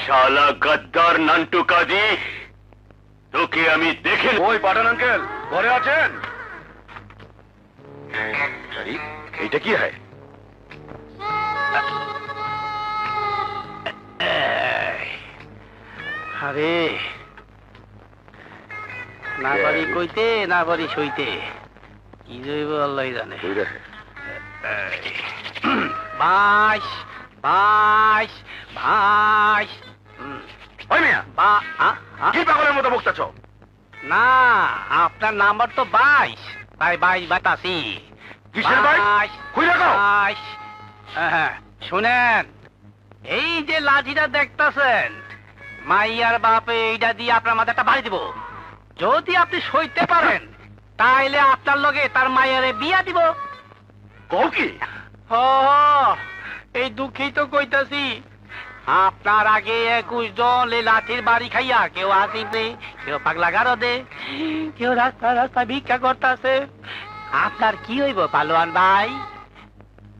শালা গদ্দার নান্টু কাজী, তোকে আমি দেখে। ওই পাঠান আঙ্কেল ঘরে আছেন? এইটা কি হয়? আরে না পারি কইতে, না পারি সইতে, কি জৈব আল্লাহ জানে। বাইশ বাইশ বাইশ। ওই মিয়া, কি পাগলের মতো বকতেছ? না, আপনার নাম্বার তো 22, তাই 22 বাতাসি। কিসের 22? খুইলা কও। 22। শুনেন, এই যে লাঠিটা দেখতাছেন, মাইয়ার বাপে এইটা দিয়ে আপনার মাথাটা বাড়ি দিব। যদি আপনি সইতে পারেন তাইলে আপনার লগে তার মাইয়ারে বিয়া দিব। কও কি? এই দুঃখেই তো কইতাছি, আপনার আগে 21 জন এই লাঠির বাড়ি খাইয়া কেউ আসিবে, কেউ পাগলা গারো দে, কেউ রাস্তা রাস্তা ভিক্ষা করতেছে। আপনার কি হইব পালোয়ান ভাই?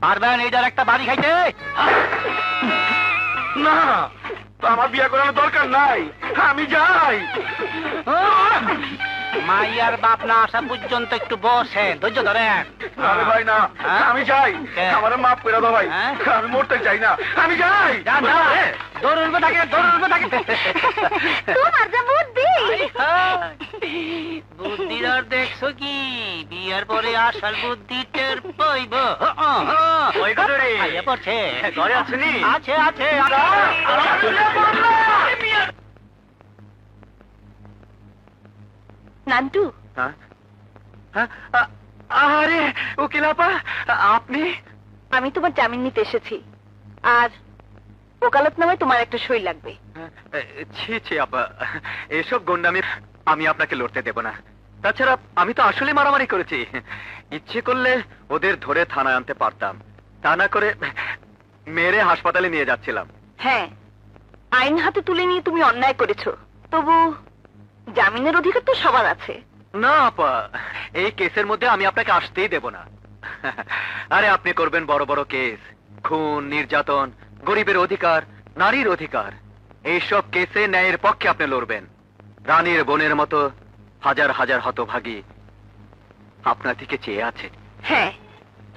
পারবেন এইটার একটা বাড়ি খাইতে? না, আমার বিয়া করানোর দরকার নাই, আমি যাই। মাইয়ার বাপ না আসা পর্যন্ত একটু বসেন, ধৈর্য ধরেন। আরে ভাই না, আমি যাই। আমার মাফ করে দাও ভাই, হ্যাঁ? আমি মরতে চাই না, আমি যাই। দৌড়ুন থাকে, দৌড়ুন থাকে। তোমার যে বুদ্ধি! বুদ্ধির আর দেখছো কি? বিয়ের পরে আসল বুদ্ধি টের পাইব। ওই ঘরে আইয়া পড়ছে। ঘরে আছেনি? আছে আছে। নান্টু, আরে উকিল আপা, আপনি? আমি তোমার জামিন নিতে এসেছি, আর ওকালতনামায় তোমার একটা সই লাগবে। ছি ছি আপা, এসব গন্ডামি আমি আপনাকে লড়তে দেব না। তাছাড়া আমি তো আসলে মারামারি করেছি। ইচ্ছে করলে ওদের ধরে থানায় আনতে পারতাম, তা না করে মেরে হাসপাতালে নিয়ে যাচ্ছিলাম। হ্যাঁ, আইন হাতে তুলে নিয়ে তুমি অন্যায় করেছো, তবু জামিনের অধিকার তো সবার আছে। না আপা, এই কেসের মধ্যে আমি আপনাকে আসতেই দেব না। আরে আপনি করবেন বড় বড় কেস, খুন, নির্যাতন, গরিবের অধিকার, নারীর অধিকার, এইসব কেসে ন্যায়ের পক্ষে আপনি লড়বেন। রানীর বোনের মতো হাজার হাজার হতভাগী আপনার দিকে চেয়ে আছে। হ্যাঁ,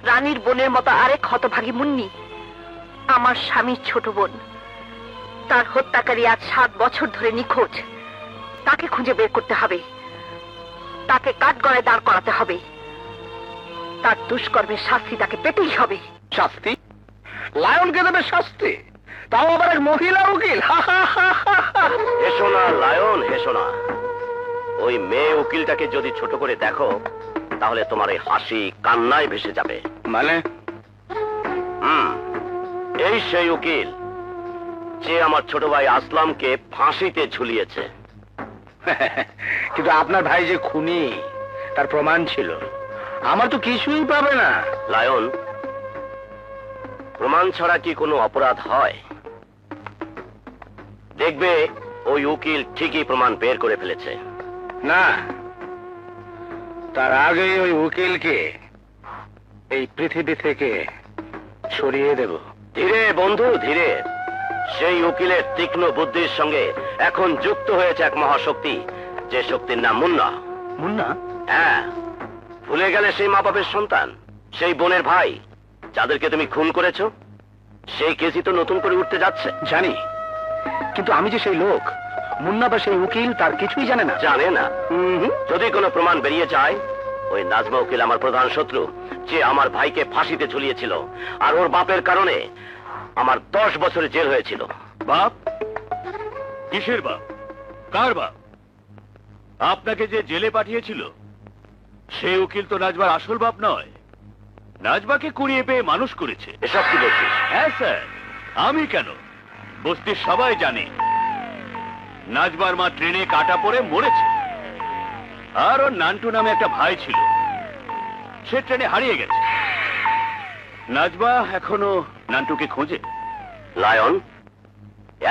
রানীর বোনের মতো আরেক হতভাগী মুন্নি আমার স্বামীর ছোট বোন। তার হত্যাকারী আজ 7 বছর ধরে নিখোঁজ। তাকে খুঁজে বের করতে হবে, তাকে কাঠগড়ায় দাঁড় করাতে হবে। তার দুষ্কর্মের শাস্তি তাকে পেতেই হবে। শাস্তি? লায়নকে দেবে শাস্তি, তাও আবার এক মহিলা উকিল? হেসো না লায়ন, হেসো না। ওই মেয়ে উকিলটাকে যদি ছোট করে দেখো, তাহলে তোমার এই হাসি কান্নায় ভেসে যাবে। মানে? এই সেই উকিল যে আমার ছোট ভাই আসলামকে ফাঁসিতে ঝুলিয়েছে। কিন্তু আপনার ভাই যে খুনি, তার প্রমাণ ছিল। আমার তো কিছুই পাবে না। লায়ন, প্রমাণ ছাড়া কি কোনো অপরাধ হয়? দেখবে ওই উকিল ঠিকই প্রমাণ বের করে ফেলেছে। না, তার আগে ওই উকিলকে এই পৃথিবী থেকে সরিয়ে দেব। ধীরে বন্ধু, ধীরে। সেই উকিলের তীক্ষ্ণ বুদ্ধির সঙ্গে এখন যুক্ত হয়েছে এক মহাশক্তি, যে শক্তির নাম মুন্না। মুন্না? হ্যাঁ, ভুলে গেলে সেই মা বাপের সন্তান, সেই বোনের ভাই যাদেরকে তুমি খুন করেছো? সেই কেসই তো নতুন করে উঠতে যাচ্ছে। জানি, কিন্তু আমি যে সেই লোক, মুন্না বা সেই উকিল তার কিছুই জানে না। জানে না? যদি কোনো প্রমাণ বেরিয়ে যায়, ওই নাজমা উকিল আমার প্রধান শত্রু, যে আমার ভাইকে ফাঁসিতে ঝুলিয়েছিল, আর ওর বাপের কারণে আমার 10 বছরের জেল হয়েছিল। বাপ? কিসের বাপ? কার বাপ? আপনাকে যে জেলে পাঠিয়েছিল সেই উকিল তো নাজবার আসল বাপ নয়। নাজবাকে কুড়িয়ে পেয়ে মানুষ করেছে। এসব কি বলছিস? হ্যাঁ স্যার, আমি কেন, বস্তির সবাই জানে নাজবার মা ট্রেনে কাটা পড়ে মরেছে। আর ওর নান্টু নামে একটা ভাই ছিল, সে ট্রেনে হারিয়ে গেছে। নাজবা এখনো নান্টুকে খোঁজে। লায়ন,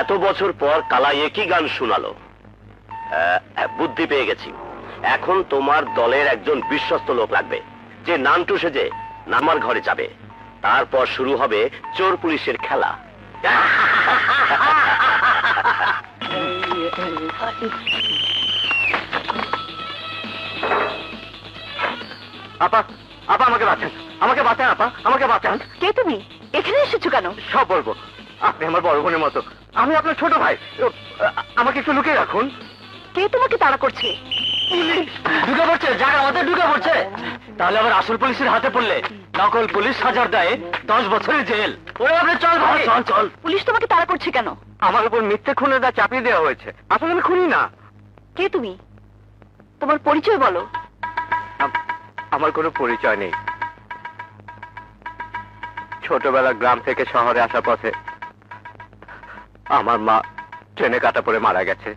এত বছর পর কালাই একই গান শোনালো। বুদ্ধি পেয়ে গেছি। এখন তোমার দলের একজন বিশ্বস্ত লোক লাগবে, যে নান্টু সেজে নামার ঘরে যাবে। তারপর শুরু হবে চোর পুলিশের খেলা। আপা, আপা আমাকে বাঁচান, আমাকে বাঁচান আপা, আমাকে বাঁচান। কে তুমি? এখানে এসেছো কেন? সব বলবো। আপনি আমার বড় বোনের মতো, আমি আপনার ছোট ভাই। আমাকে একটু লুকিয়ে রাখুন। কে তোমাকে তাড়া করছে? ঢুকে পড়ছে, জায়গা আমাদের ঢুকে পড়ছে। তাহলে আবার আসল পুলিশের হাতে পড়লে নকল পুলিশ সাজার দায়ে 10 বছরের জেল। ওরে আপনি চল ভাই, চল চল। পুলিশ তোমাকে তাড়া করছে কেন? আমার উপর মিথ্যে খুনের দা চাপিয়ে দেওয়া হয়েছে। আসলে আমি খুনি না। কে তুমি? তোমার পরিচয় বলো। আমার কোনো পরিচয় নেই। ছোটবেলা গ্রাম থেকে শহরে আসার পথে আমার মা ট্রেনে কাটা পড়ে মারা গেছে।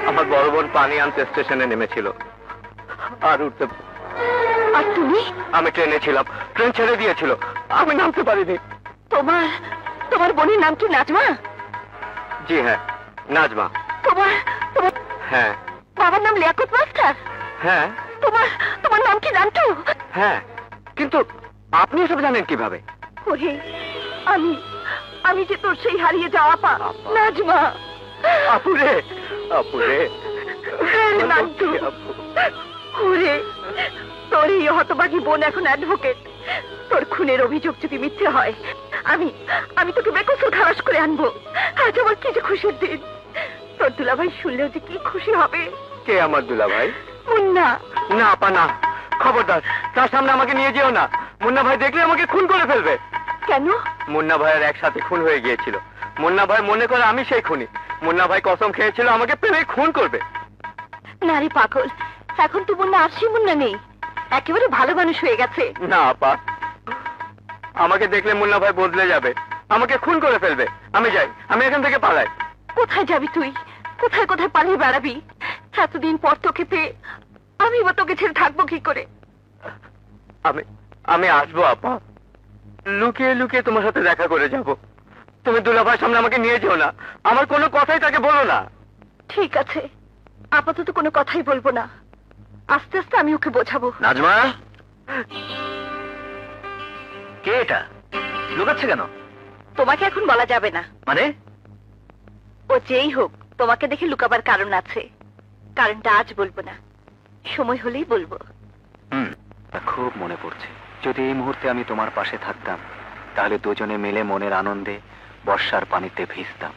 আমার বড় বোন পানি আনতে স্টেশনে নেমেছিল, আর উঠতে। আর তুমি? আমি ট্রেনে ছিলাম, ট্রেন ছেড়ে দিয়েছিল, আমি নামতে পারিনি। তোমার তোমার বোনের নাম কি নাজমা? জি হ্যাঁ, নাজমা। তোমার তোমার হ্যাঁ। বাবার নাম লিয়াকত মাস্টার? হ্যাঁ। তোমার তোমার নাম কি নান্টু? হ্যাঁ, কিন্তু আপনি এসব জানেন কিভাবে? ওরে, আমি আমি যে তোর সেই হারিয়ে যাওয়া আপা নাজমা। আপুরে, আপুরে। হ্যাঁ রে নান্টু। ওরে, তোর এই হতভাগী বোন এখন অ্যাডভোকেট। তোর খুনের অভিযোগ যদি মিথ্যে হয়, আমি আমি তোকে বেকসুর খালাস করে আনবো। আজ আমার কি যে খুশির দিন। তোর দুলাভাই শুনলেও যে কি খুশি হবে। কে আমার দুলা ভাই? মুন্না। না আপা না, খবরদার তার সামনে আমাকে নিয়ে যেও না। মুন্না ভাই দেখলে আমাকে খুন করে ফেলবে। কেন? মুন্না ভাইয়ের একসাথে খুন হয়ে গিয়েছিল। মুন্না ভাই মনে করে আমি সেই খুনি। মুন্না ভাই কসম খেয়েছিল আমাকে পেলে খুন করবে। নারী পাগল, এখন তো মুন্না আর সেই মুন্না নেই, একেবারে ভালো মানুষ হয়ে গেছে। না আপা, আমাকে দেখলে মুন্না ভাই বদলে যাবে, আমাকে খুন করে ফেলবে। আমি যাই, আমি এখান থেকে পালাই। কোথায় যাবি তুই? কোথায় কোথায় পালিয়ে বেড়াবি? এতদিন পর তোকে পেয়ে আমি বা তোকে ছেড়ে থাকবো কি করে? আমি আমি আসবো আপা, লুকিয়ে লুকিয়ে তোমার সাথে দেখা করে যাব। তুমি দুলাভাইয়ের সামনে আমাকে নিয়ে যেও না, আমার কোনো কথাই তাকে বলো না। ঠিক আছে, আপাতত কোনো কথাই বলবো না, আস্তে আস্তে আমি ওকে বোঝাবো। নাজমা, কে এটা? লুকাচ্ছে কেন? তোমাকে এখন বলা যাবে না। মানে? ও যেই হোক, তোমাকে দেখে লুকাবার কারণ আছে। কারণটা আজ বলবো না, সময় হলেই বলবো। খুব মনে পড়ছে, যদি এই মুহূর্তে আমি তোমার পাশে থাকতাম, তাহলে দুজনে মিলে মনের আনন্দে বর্ষার পানিতে ভিজতাম।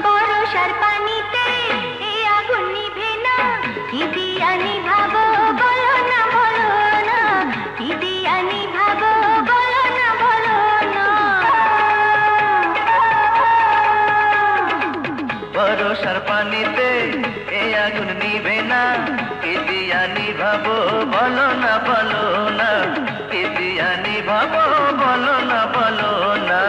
বর্ষার পানিতে এই আগুন নিভে না, কি দিয়া নিভাবো বলো না বলো না, কি দিয়া নিভাবো বলো না বলো না। বর্ষার পানিতে এই আগুন নিভে না, কি দিয়া নিভাবো বলো না বলো না, কি দিয়া নিভাবো বলো না বলো না।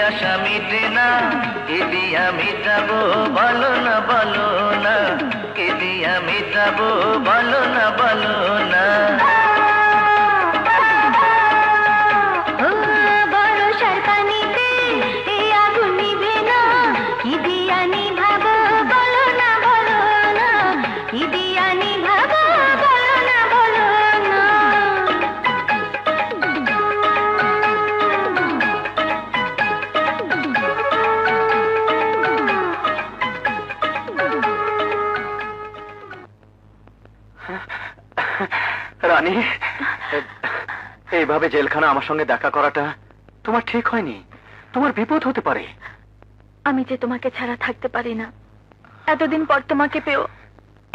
আশা মিটে না, কে দিয়া মেটাবো বলো না বলো না, কে দিয়া মেটাবো বলো না বলো না। বরষার পানিতে এই আগুন নিভে না, কি দিয়া নিভাবো বলো না বলো না, কি দিয়া নিভাবো বলো না বলো না। রানী, এইভাবে জেলখানা আমার সঙ্গে দেখা করাটা তোমার ঠিক হয়নি। তোমার বিপদ হতে পারে। আমি যে তোমাকে ছাড়া থাকতে পারি না, এতদিন পর তোমাকে পেও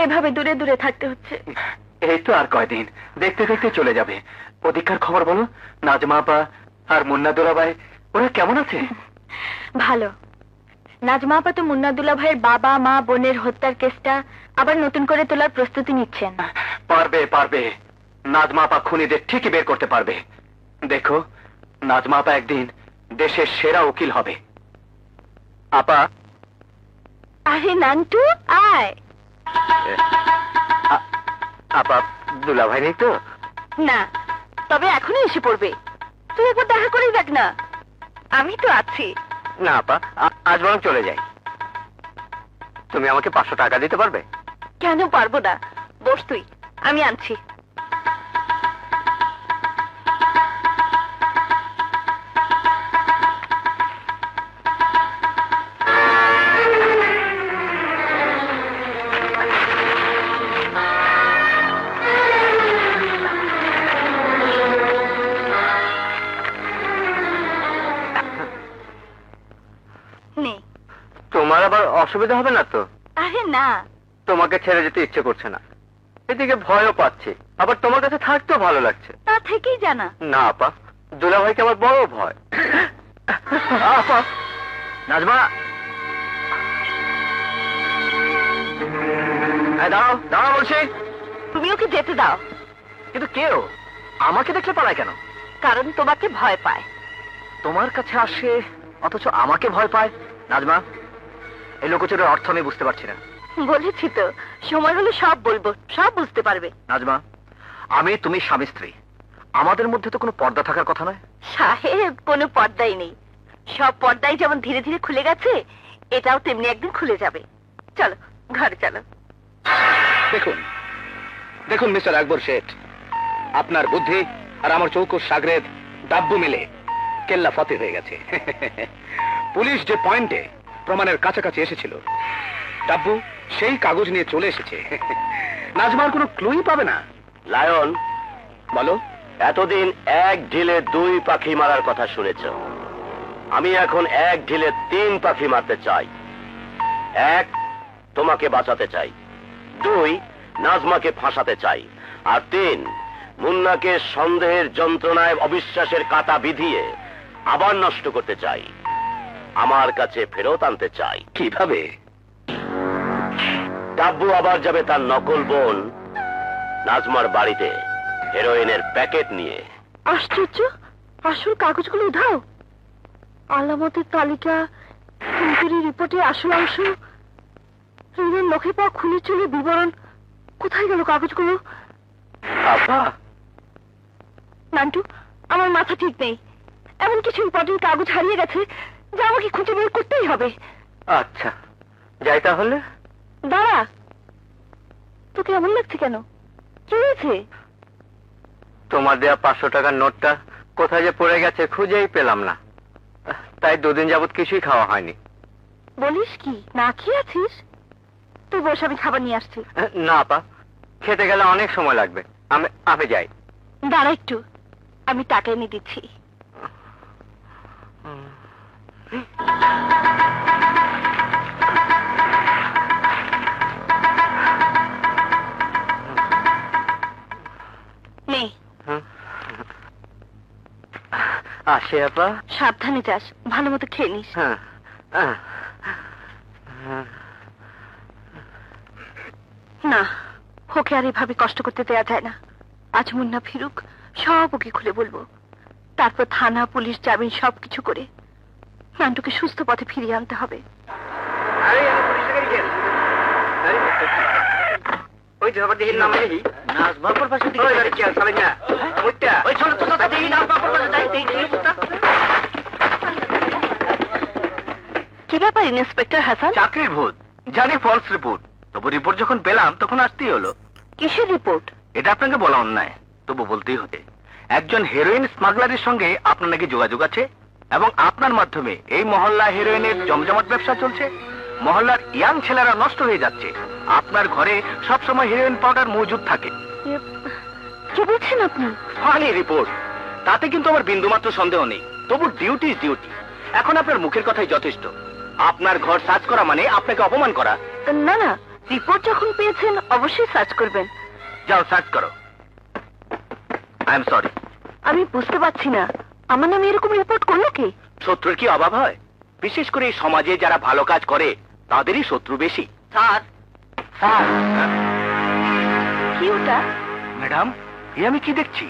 এভাবে দূরে দূরে থাকতে হচ্ছে। এই তো আর কয়দিন, দেখতে দেখতে চলে যাবে। ওদিককার খবর বলো, নাজমা আপা আর মুন্না দুলাভাই ওরা কেমন আছে? ভালো। নাজমা আপা তো মুন্নাদুল্লাহ ভাইয়ের বাবা মা বোনের হত্যার কেসটা আবার নতুন করে তোলার প্রস্তুতি নিচ্ছেন। পারবে পারবে, নাজমা আপা খুনিদের ঠিকই বের করতে পারবে। দেখো, নাজমা আপা একদিন দেশের সেরা উকিল হবে। আপা, আরে নান্টু আয়। আপা দুলাভাই নেই তো? না, তবে এখনই এসে পড়বে। তুই একবার দেখা করে দেখ না, আমি তো আছি। না আপা, আজ বরং চলে যাই। তুমি আমাকে 500 টাকা দিতে পারবে? কেন পারবো না, বস তুই, আমি আনছি। নে। তোমার আবার অসুবিধা হবে না তো? আরে না। তোমাকে ছেড়ে যেতে ইচ্ছে করছে না, এদিকে ভয়ও পাচ্ছি, আবার তোমার কাছে থাকতেও ভালো লাগছে। তা থেকেই জানা। না আপা, দুলাভাইকে আমার বড় ভয়। আপা, নাজমা, দাঁড়াও দাঁড়াও বলছি। তুমি ওকে যেতে দাও, কিন্তু কেউ আমাকে দেখলে পালায় কেন? কারণ তোমাকে ভয় পায়। তোমার কাছে আসে অথচ আমাকে ভয় পায়। নাজমা, এই লোকচুরের অর্থ আমি বুঝতে পারছি না। বলেছি তো, সময় হলে সব বলবো, সব বুঝতে পারবে। নাজমা, আমি তুমি স্বামী স্ত্রী, আমাদের মধ্যে তো কোনো পর্দা থাকার কথা নয়। সাহেব, কোনো পর্দাই নেই। সব পর্দাই যেমন ধীরে ধীরে খুলে গেছে, এটাও তেমনি একদিন খুলে যাবে। চলো ঘরে চলো। দেখুন দেখুন মিস্টার আকবর শেঠ, আপনার বুদ্ধি আর আমার চৌকস সাগরেদ ডাব্বু মিলে কেল্লা ফতে হয়ে গেছে। পুলিশ যে পয়েন্টে প্রমাণের কাছাকাছি এসেছিল, ডাব্বু সেই কাগজ নিয়ে চলে এসেছে। নাজমার কোনো ক্লুই পাবে না। লায়ন, বলো। এতদিন এক ঢিলে 2 পাখি মারার কথা শুনেছ, আমি এখন এক ঢিলে 3 পাখি মারতে চাই। 1, তোমাকে বাঁচাতে চাই। 2, নাজমাকে ফাঁসাতে চাই। আর 3, মুন্নাকে সন্দেহের যন্ত্রণায় অবিশ্বাসের কাঁটা বিধিয়ে আবার নষ্ট করতে চাই, আমার কাছে ফেরত আনতে চাই। কিভাবে? ডাব্বু আবার যাবে তার নকল বোন নাজমার বাড়িতে হেরোইনের প্যাকেট নিয়ে। আশ্চর্য, আসল কাগজগুলো উধাও। আলামতের তালিকা, খুনকারী রিপোর্টে আসল অংশ, ঋণের নখে পাওয়া খুনের চলে বিবরণ, কোথায় গেল কাগজগুলো? আপা, নান্টু, আমার মাথা ঠিক নেই। এমন কিছু ইম্পর্টেন্ট কাগজ হারিয়ে গেছে যা আমাকে খুঁজে বের করতেই হবে। আচ্ছা যাই তাহলে। দাঁড়া, তোকে এমন লাগছে কেন? কি হয়েছে? তোমার দেয়া 500 টাকার নোটটা কোথায় যে পড়ে গেছে খুঁজেই পেলাম না, তাই 2 দিন যাবত কিছুই খাওয়া হয়নি। বলিস কি, না খেয়ে আছিস? তুই বস, আমি খাবার নিয়ে আসছি। না আপা, খেতে গেলে অনেক সময় লাগবে, আমি যাই। দাঁড়া একটু, আমি টাকা এনে দিচ্ছি। নে। আসে আপা। সাবধানে যাস, ভালো মতো খেয়ে নিস। না, ওকে আর এভাবে কষ্ট করতে দেয়া যায় না। আজ মুন্না ফিরুক, সব ওকে খুলে বলবো। তারপর থানা পুলিশ যাবেন সবকিছু করে। নান্টুকে সুস্থ পথে ফিরিয়ে আনতে হবে। কি ব্যাপার ইন্সপেক্টর হাসান? চাকরির ভূত, জানি ফলস রিপোর্ট, তবু রিপোর্ট যখন পেলাম তখন আসতেই হলো। কিসের রিপোর্ট? এটা আপনাকে বলা অন্যায়, তবু বলতেই হতে। একজন হেরোইন স্মাগলারের সঙ্গে আপনার নাকি যোগাযোগ আছে এবং আপনার মাধ্যমে এই মহল্লা হেরোইনের জমজমাট ব্যবসা চলছে। মহল্লার ইয়াং ছেলেরা নষ্ট হয়ে যাচ্ছে। আপনার ঘরে সবসময় হেরোইন পাউডার মজুদ থাকে। কি বলছেন আপনি? ফানি রিপোর্ট, তাতে কিন্তু আমার বিন্দুমাত্র সন্দেহ নেই, তবু ডিউটি ইজ ডিউটি। এখন আপনার মুখের কথাই যথেষ্ট। আপনার ঘর সার্চ করা মানে আপনাকে অপমান করা। না না, রিপোর্ট যখন পেয়েছেন অবশ্যই সার্চ করবেন। যাও সার্চ করো। I am sorry. আমি বুঝতে পারছি না, আমার নামে এরকম রিপোর্ট করলো কি? শত্রুর কি অভাব হয়? বিশেষ করে এই সমাজে যারা ভালো কাজ করে তাদেরই শত্রু বেশি। Sir, sir. কি ওটা? ম্যাডাম, এ আমি কি দেখছি?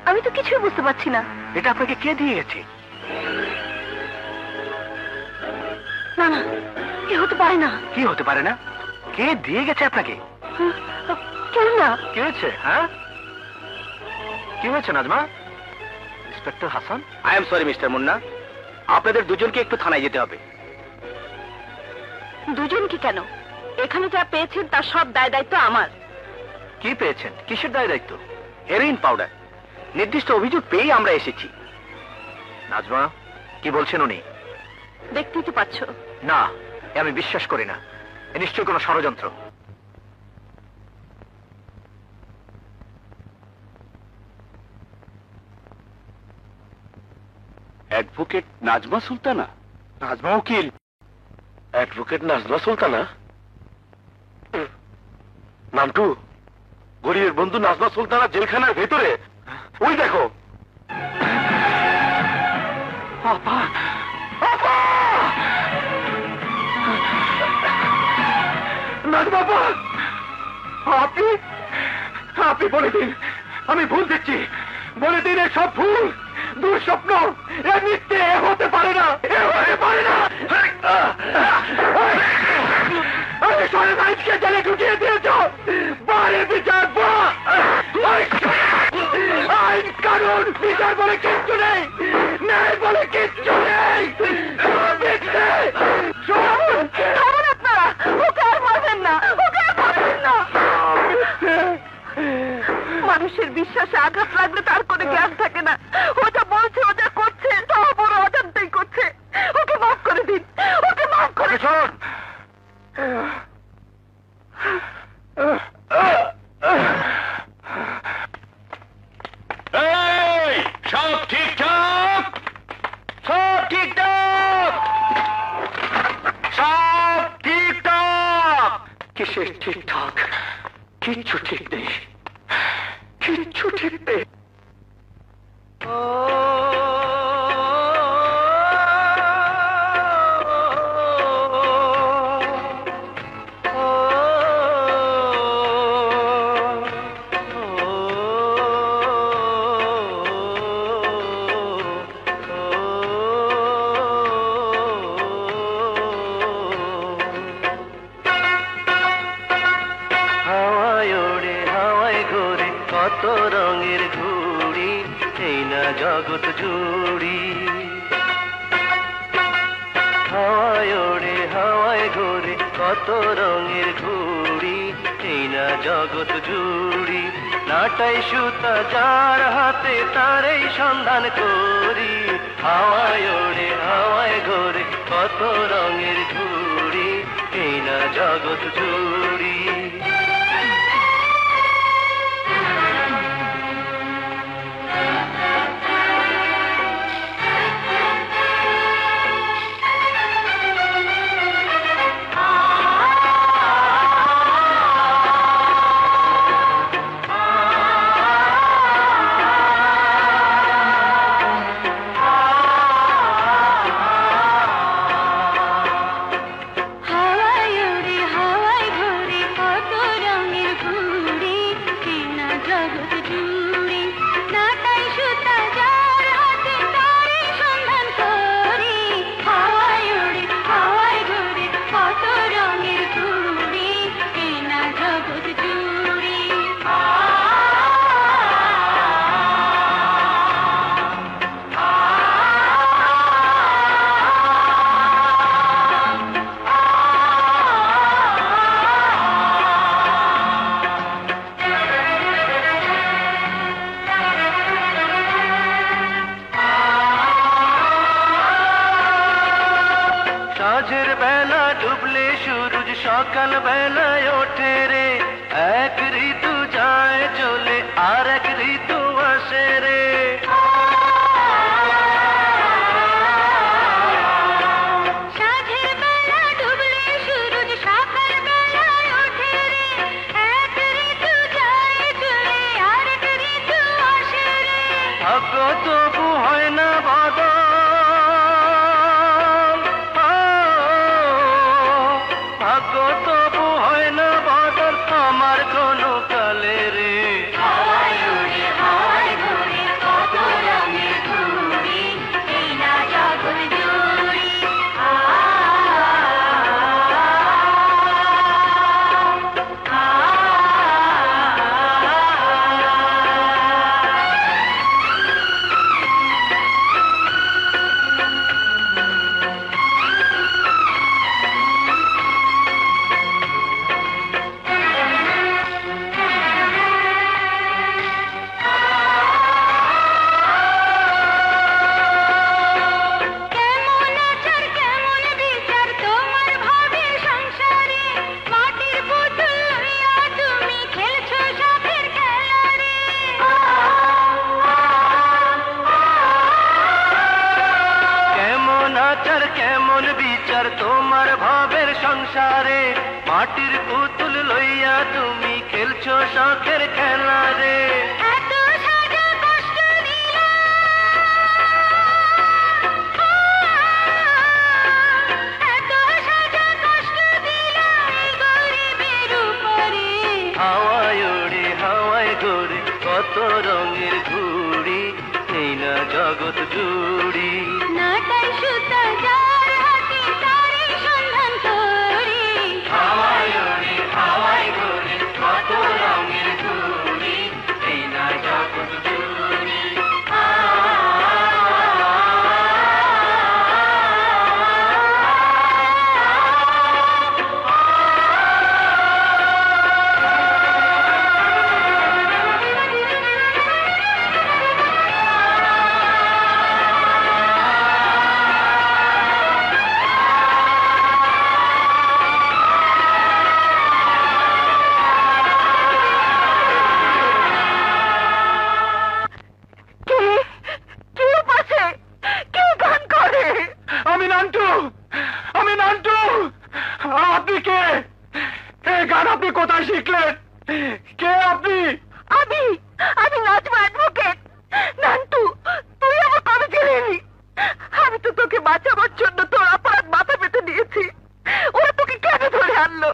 আমি তো কিছুই বুঝতে পারছি না। এটা আপনাকে কে দিয়ে গেছে? না না, এ হতে পারে না। কি হতে পারে না? কে দিয়ে গেছে আপনাকে? কেন না? কি হয়েছে? হ্যাঁ, কি হয়েছে Najma? Inspector Hasan, I am sorry mister Munna, আপনাদের দুজনকে একটু থানায় যেতে হবে। দুজন কি কেন? এখানে যা পেয়েছেন তার সব দায় দায়িত্ব আমার। কি পেয়েছেন? কিসের দায় দায়িত্ব? Heroin powder. নির্দিষ্ট অভিযোগ পেয়েই আমরা এসেছি। নাজমা, কি বলছেন উনি? দেখতেই তো পাচ্ছ। না, এ আমি বিশ্বাস করি না। এ নিশ্চয়ই কোনো ষড়যন্ত্র। অ্যাডভোকেট নাজমা সুলতানা? নাজমা উকিল? অ্যাডভোকেট নাজমা সুলতানা? নান্টু, গরিবের বন্ধু নাজমা সুলতানা জেলখানার ভেতরে। ওই দেখো। আপা, আপা! নাজমা আপা! আপনি আপনি বলে দিন, আমি ভুল দেখছি। বলে দিন এ সব ভুল, দুঃস্বপ্ন, এ মিথ্যে, এ হতে পারে না, এ হতে পারে না। আমি সাড়ে বাইশকে জেলে ঢুকিয়ে দিয়েছ, বাড়ির বিচার আইন কানুন বিচার বলে কিচ্ছু নেই, ন্যায় বলে কিচ্ছু নেই। আপনারা ওকে আর মারবেন না, ওকে আর মারবেন না। মানুষের বিশ্বাসে আঘাত লাগলে তার কোনো জ্ঞান থাকে না। ওটা বলছে, ওটা করছে, তাও বড় অজান্তেই করছে। ওকে মাফ করে দিন, ওকে মাফ করে দিন। সব ঠিকঠাক, সব ঠিকঠাক, সব ঠিকঠাক। কিসের ঠিকঠাক? কিচ্ছু ঠিক নেই, কিচ্ছু ঠিক নেই। হাওয়ায় ওড়ে হাওয়ায় ঘোরে কত রঙের ঘুড়ি, এই না জগৎ জুড়ি। হাওয়ায় ওড়ে হাওয়ায় ঘোরে কত রঙের ঘুড়ি, এই না জগৎ জুড়ি। নাটাই সুতা যার হাতে তারই সন্ধান করি, হাওয়ায় ওড়ে হাওয়ায় ঘোরে কত রঙের ঘুড়ি, এই না জগৎ জুড়ি। হাওয়ায় উড়ে হাওয়ায় ঘুরে সাঁঝের বেলা ডুবলে সূরজ সকাল বেলায় ওঠে রে, এক ঋতু যায় চলে আর এক ঋতু আসে রে। সাঁঝের বেলা ডুবলে সূরজ সকাল বেলায় ওঠে রে, এক ঋতু যায় চলে আর এক ঋতু আসে রে। ভাগ্য তবু হয় না বদল, ভাগ্য তবু হয় না বদল আমার কোনো কালে রে। হাওয়ায় উড়ে হাওয়ায় ঘুরে কত রঙের ঘুড়ি, এই না জগৎ জুড়ি। কেমন আচার কেমন বিচার তোমার ভাবে সংসারে, মাটির পুতুল লইয়া তুমি খেলছো সাপের খেলা রে। কেমন আচার কেমন বিচার তোমার ভাবের সংসারে, মাটির পুতুল লইয়া তুমি খেলছো শখের খেলা রে। এত সাজা কষ্ট দিলা, এত সাজা কষ্ট দিলা এই গরিবের উপরে। হাওয়ায় ওড়ে হাওয়ায় ঘোরে কত রঙের ঘুড়ি, এই না জগৎ জুড়ি। নাটাই সুতা যার হাতে তারই সন্ধান করি। হাওয়ায় ওড়ে হাওয়ায় ঘোরে কত রঙের ঘুড়ি, এই না জগৎ জুড়ি। আমি নান্টু, আমি নান্টু। আপনি কে? এই গান আপনি কোথায় শিখলেন? কে আপনি? আমি নাজমা অ্যাডভোকেট। নান্টু, তুই আমার কবে জেলে এলি? আমি তো তোকে বাঁচাবার জন্য তোর অপরাধ মাথা পেতে দিয়েছি। ওরা তোকে কেন ধরে আনলো?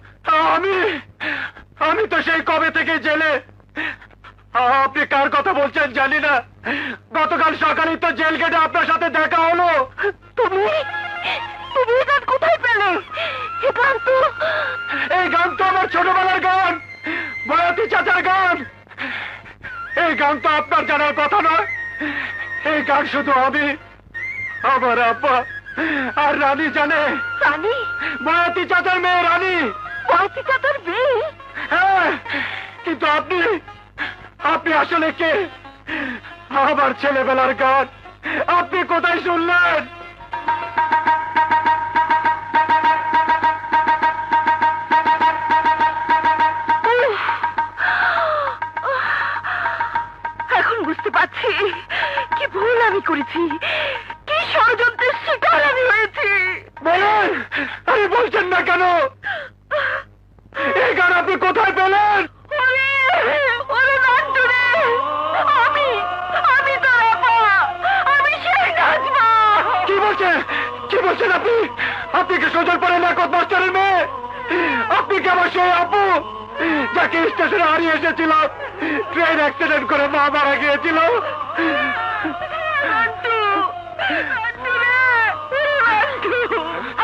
আমি তো সেই কবে থেকে জেলে। আপনি কার কথা বলছেন জানি না। গতকাল সকালেই তো জেল গেটে আপনার সাথে দেখা হলো। তুমি এই গান কোথায় পেলে? এই গান তো আমার ছোটবেলার গান, বয়তি চাচার গান। এই গান তো আপনার জানার কথা নয়। এই গান শুধু আমি, আমার আব্বা আর রানী জানে। রানী? বয়তি চাচার মেয়ে রানী। বয়সী চাচার মেয়ে? হ্যাঁ, কিন্তু আপনি আসলে কে? আমার ছেলেবেলার গান আপনি কোথায় শুনলেন? এখন বুঝতে পারছি কি ভুল আমি করেছি, কি ষড়যন্ত্রের শিকার আমি হয়েছি। বলেন, আরে বলছেন না কেন? এই গান আপনি কোথায় পেলেন? ওরে নান্টু রে, আমি তোর আপা, আমি সেই নাজমা। কি বলছেন আপনি? আপনি কি সোজল পরে নাকত মাস্টারের মেয়ে? আপনি কি আমার সেই আপু যাকে স্টেশনে হারিয়ে এসেছিল, ট্রেন অ্যাক্সিডেন্ট করে মা মারা গিয়েছিল? নান্টু রে, নান্টু,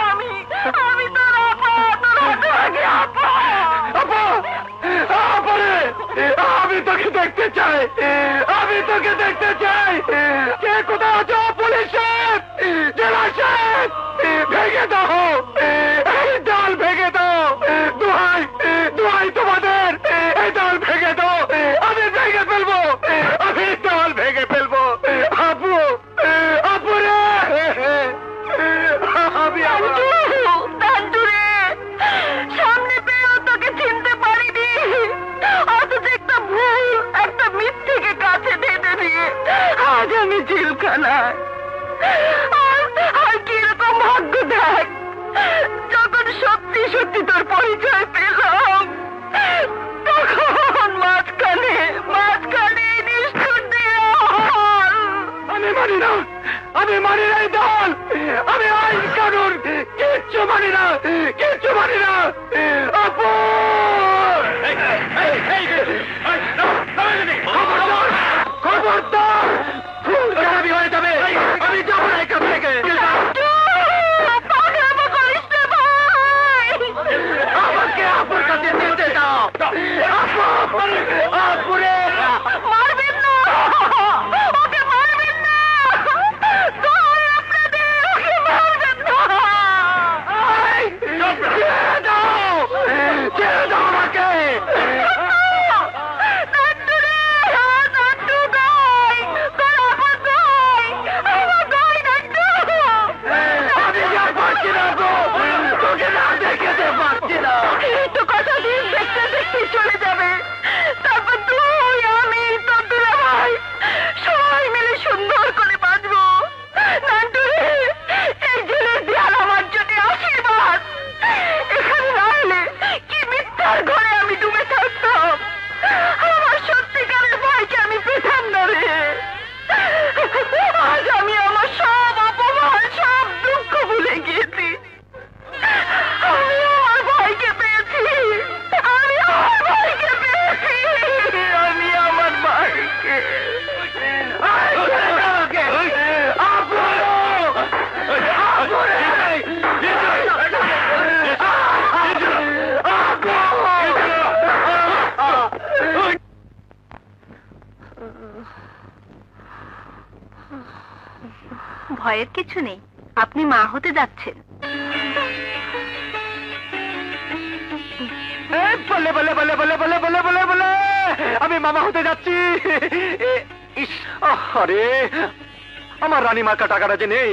আমি তোর আপা, তোর আগে আপা। আমি তোকে দেখতে চাই, কে কোথায় আছো? পুলিশ সাহেব, জেলা সাহেব, ভেঙে দাও, এই ডাল ভেঙে দাও। দোহাই তোমাদের, এই ডাল ভেঙে দাও। আমি ভেঙে ফেলবো, আমি ডাল ভেঙে ফেলবো। আপু রে, আমি জানায়। আর কিরকম ভাগ্য দেখ, যখন সত্যি সত্যি তোর পরিচয় পেলাম তখন মাঝখানে নিষ্ঠুর দেওয়াল। আমি মানি না এই দল, আমি আইন কানুন কিচ্ছু মানি না। আপু খবরদার, খুন খারাপি হয়ে যাবে। আমি যাবো না এখান থেকে। আমাকে আপুর কাছে যেতে দাও। আপুরে মারবেন না, ওকে মারবেন না, দোহাই আপনাদের, ওকে মারবেন না। ছেড়ে দাও আমাকে। চলে যাবে, তারপর তুই, আমি, তোর দুলাভাই সবাই মিলে সুন্দর করে বাঁচবো। নান্টু রে, এই জেলের দেয়াল আমার জন্য আশীর্বাদ। এখানে না এলে কি মিথ্যার ঘরে আমি ডুবে থাকতাম। আমার সত্যিকারের ভাইকে আমি পেতাম না রে। আজ আমি আমার সব অপমান, সব দুঃখ ভুলে গিয়েছি। আমি আমার ভাইকে পেয়েছি, আমি আমার ভাইকে পেয়েছি, আমি আমার ভাইকে। ভয়ের কিছু নেই, আপনি মা হতে যাচ্ছেন। বলে বলে বলে বলে বলে বলে বলে বলে আমি মামা হতে যাচ্ছি। আরে আমার রানীমার টাকাটা যে নেই,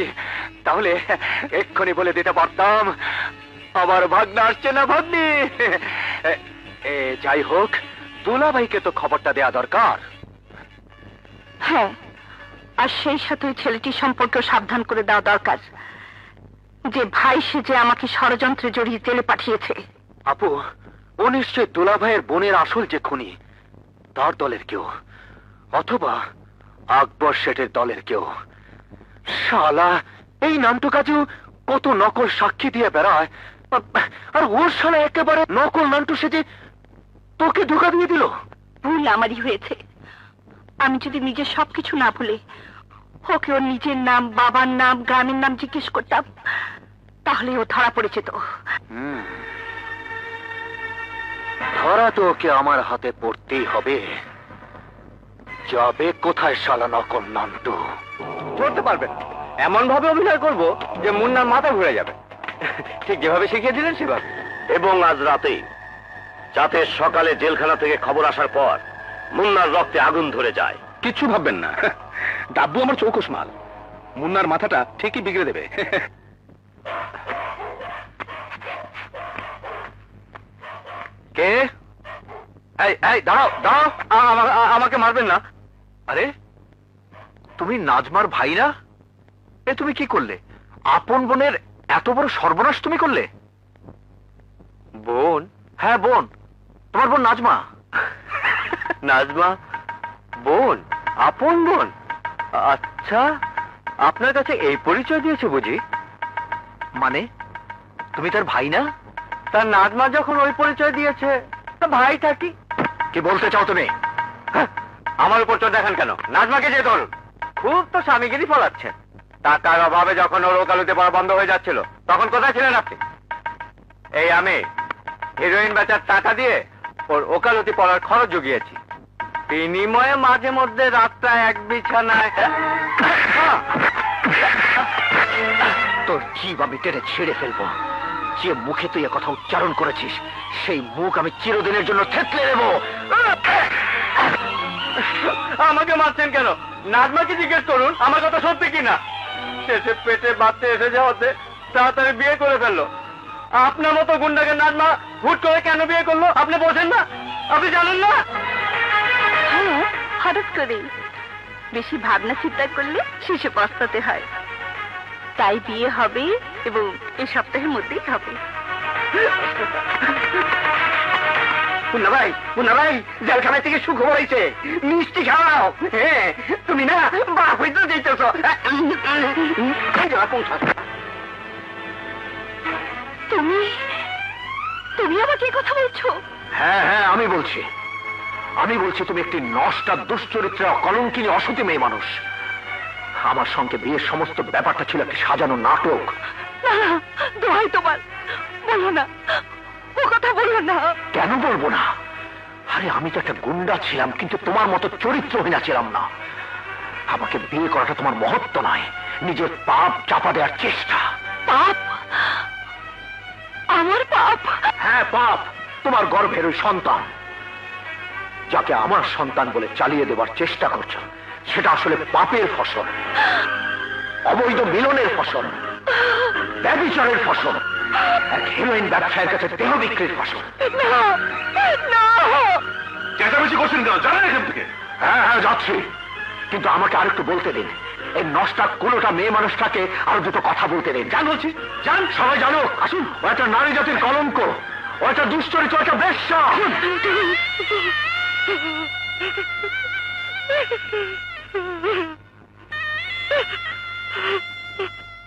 তাহলে এক্ষুনি বলে দিতে পারতাম আমার ভাগ্না আসছে না ভাগ্নি। যাই হোক, দুলাভাইকে তো খবরটা দেয়া দরকার। হ্যাঁ, আর সেই সাথে ওই ছেলেটি সম্পর্কে সাবধান করে দেওয়া দরকার, যে ভাই সেজে আমাকে ষড়যন্ত্রে জড়িয়ে জেলে পাঠিয়েছে। আপু, ও নিশ্চয় দুলাভাইয়ের বোনের আসল যে খুনি, তার দলের কেউ, অথবা আকবর শেঠের দলের কেউ। শালা এই নামটো কাজেও কত নকল সাক্ষী দিয়ে বেড়ায়, আর ওর শালা একেবারে নকল নান্টু সেজে তোকে ধোকা দিয়ে দিল। ভুল আমারই হয়েছে। আমি যদি নিজের সবকিছু না ভুলে ওকে ওর নিজের নাম, বাবার নাম, গ্রামের নাম জিজ্ঞেস করতাম, তাহলে ও ধরা পড়ে যেত। ধরা তো ওকে আমার হাতে পড়তেই হবে। যাবে কোথায় শালা নকল নান্টু? করতে পারবেন, এমন ভাবে অভিনয় করব যে মুন্নার মাথা ঘুরে যাবে। ঠিক যেভাবে শিখিয়ে দিলেন সেভাবে। এবং আজ রাতে, যাতে সকালে জেলখানা থেকে খবর আসার পর মুন্নার রক্তে আগুন ধরে যায়। কিচ্ছু ভাববেন না, ডাব্বু আমার চৌকস মাল, মুন্নার মাথাটা ঠিকই বিগড়ে দেবে। কে? এই দাঁড়াও দাঁড়াও, আমাকে মারবেন না। আরে তুমি নাজমার ভাই না? এ তুমি কি করলে? আপন বোনের এত বড় সর্বনাশ তুমি করলে? বোন? হ্যাঁ বোন, তোমার বোন নাজমা। নাজমা বোন? আপন বোন? আচ্ছা, আপনার কাছে এই পরিচয় দিয়েছে বুঝি? মানে তুমি তার ভাই না? তার নাজমা যখন ওই পরিচয় দিয়েছে, তা ভাই থাকি। কি বলতে চাও তুমি? আমার উপর চোখ দেখান কেন? নাজমাকে যে ধরুন, খুব তো স্বামীগিরি ফলাচ্ছেন। টাকার অভাবে যখন ওর ওকালতি পড়া বন্ধ হয়ে যাচ্ছিল, তখন কোথায় ছিলেন আপনি? এই আমি হিরোইন বেচার টাকা দিয়ে ওর ওকালতি পড়ার খরচ জুগিয়েছি। বিনিময়ে মাঝে মধ্যে রাতটা এক বিছানায়। তোর জীব আমি টেনে ছেড়ে ফেলবো। যে মুখে তুই কথা উচ্চারণ করেছিস, সেই মুখ আমি চিরদিনের জন্য থেতলে দেব। আমাকে মারছেন কেন? নাজমাকে জিজ্ঞেস করুন আমার কথা সত্যি কিনা। শেষে পেটে বাঁধতে এসে যাওয়াতে তাড়াতাড়ি বিয়ে করে ফেললো। আপনার মতো গুন্ডাকে নাজমা হুট করে কেন বিয়ে করলো আপনি বোঝেন না? আপনি জানেন না? হঠাৎ করে বেশি ভাবনা চিন্তা করলে শেষে পস্তাতে হয়। তাই বিয়ে হবে এবং এই সপ্তাহের মধ্যেই হবে। মুন্না ভাই জেলখানা থেকে সুখবর হয়েছে, মিষ্টি খাওয়াও। হ্যাঁ, তুমি না বাপ হইতে যেতেছ। তুমি তুমি আমাকে এই কথা বলছো? হ্যাঁ হ্যাঁ, আমি বলছি তুমি একটি নষ্টা, দুশ্চরিত্রা, কলঙ্কিনী, অসতী মেয়ে মানুষ। আমার সঙ্গে বিয়ের সমস্ত ব্যাপারটা ছিল একটি সাজানো নাটক। না না, দোহাই তোমার, বলো না, ও কথা বলো না। কেন বলবো না? আরে আমি তো একটা গুন্ডা ছিলাম, কিন্তু তোমার মতো চরিত্রহীন ছিলাম না। আমাকে বিয়ে করাটা তোমার মহত্ব নয়, নিজের পাপ চাপা দেওয়ার চেষ্টা। পাপ? আমার পাপ? হ্যাঁ পাপ, তোমার গর্ভের ওই সন্তান, যাকে আমার সন্তান বলে চালিয়ে দেবার চেষ্টা করছো, সেটা আসলে পাপের ফসল, অবৈধ মিলনের ফসল, ব্যভিচারের ফসল, এক হিরোইন ব্যবসায়ের কাছে দেহ বিক্রির ফসল। চেঁচামেচি করছেন কেন? জানেন এখান থেকে? হ্যাঁ হ্যাঁ যাচ্ছি, কিন্তু আমাকে আরেকটু বলতে দিন। এই নষ্টা কুলোটা মেয়ে মানুষটাকে আরো দুটো কথা বলতে দিন। জান বলছি, জান, সবাই জানো। আসুন, ও একটা নারী জাতির কলঙ্ক, ও একটা দুশ্চরিত্র, একটা বেশ্যা।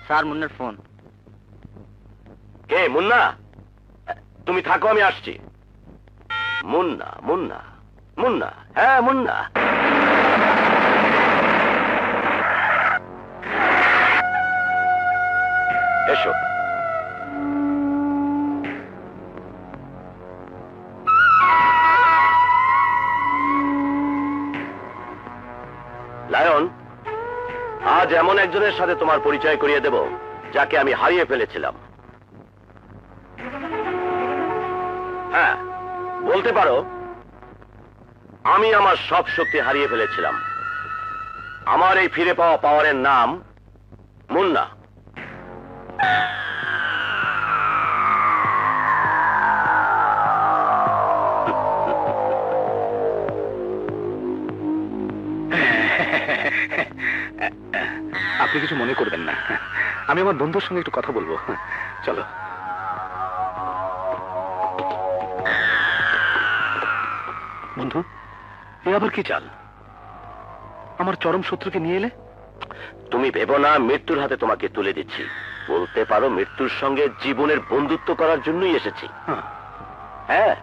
স্যার, মুন্নার ফোন। কে? মুন্না? তুমি থাকো, আমি আসছি। মুন্না মুন্না মুন্না, হ্যাঁ মুন্না। এসো। লায়ন, আজ এমন একজনের সাথে তোমার পরিচয় করিয়ে দেব যাকে আমি হারিয়ে ফেলেছিলাম। হ্যাঁ, বলতে পারো আমি আমার সব শক্তি হারিয়ে ফেলেছিলাম। আমার এই ফিরে পাওয়া পাওয়ারের নাম মুন্না। আপনি কিছু মনে করবেন না, আমি আমার বন্ধুর সঙ্গে একটু কথা বলবো। চলো। বন্ধু, এ আবার কি চাল? আমার চরম শত্রুকে নিয়ে এলে? তুমি ভেবো না মৃত্যুর হাতে তোমাকে তুলে দিচ্ছি। বলতে পারো মৃত্যুর সঙ্গে জীবনের বন্ধুত্ব করার জন্যই এসেছি। হ্যাঁ,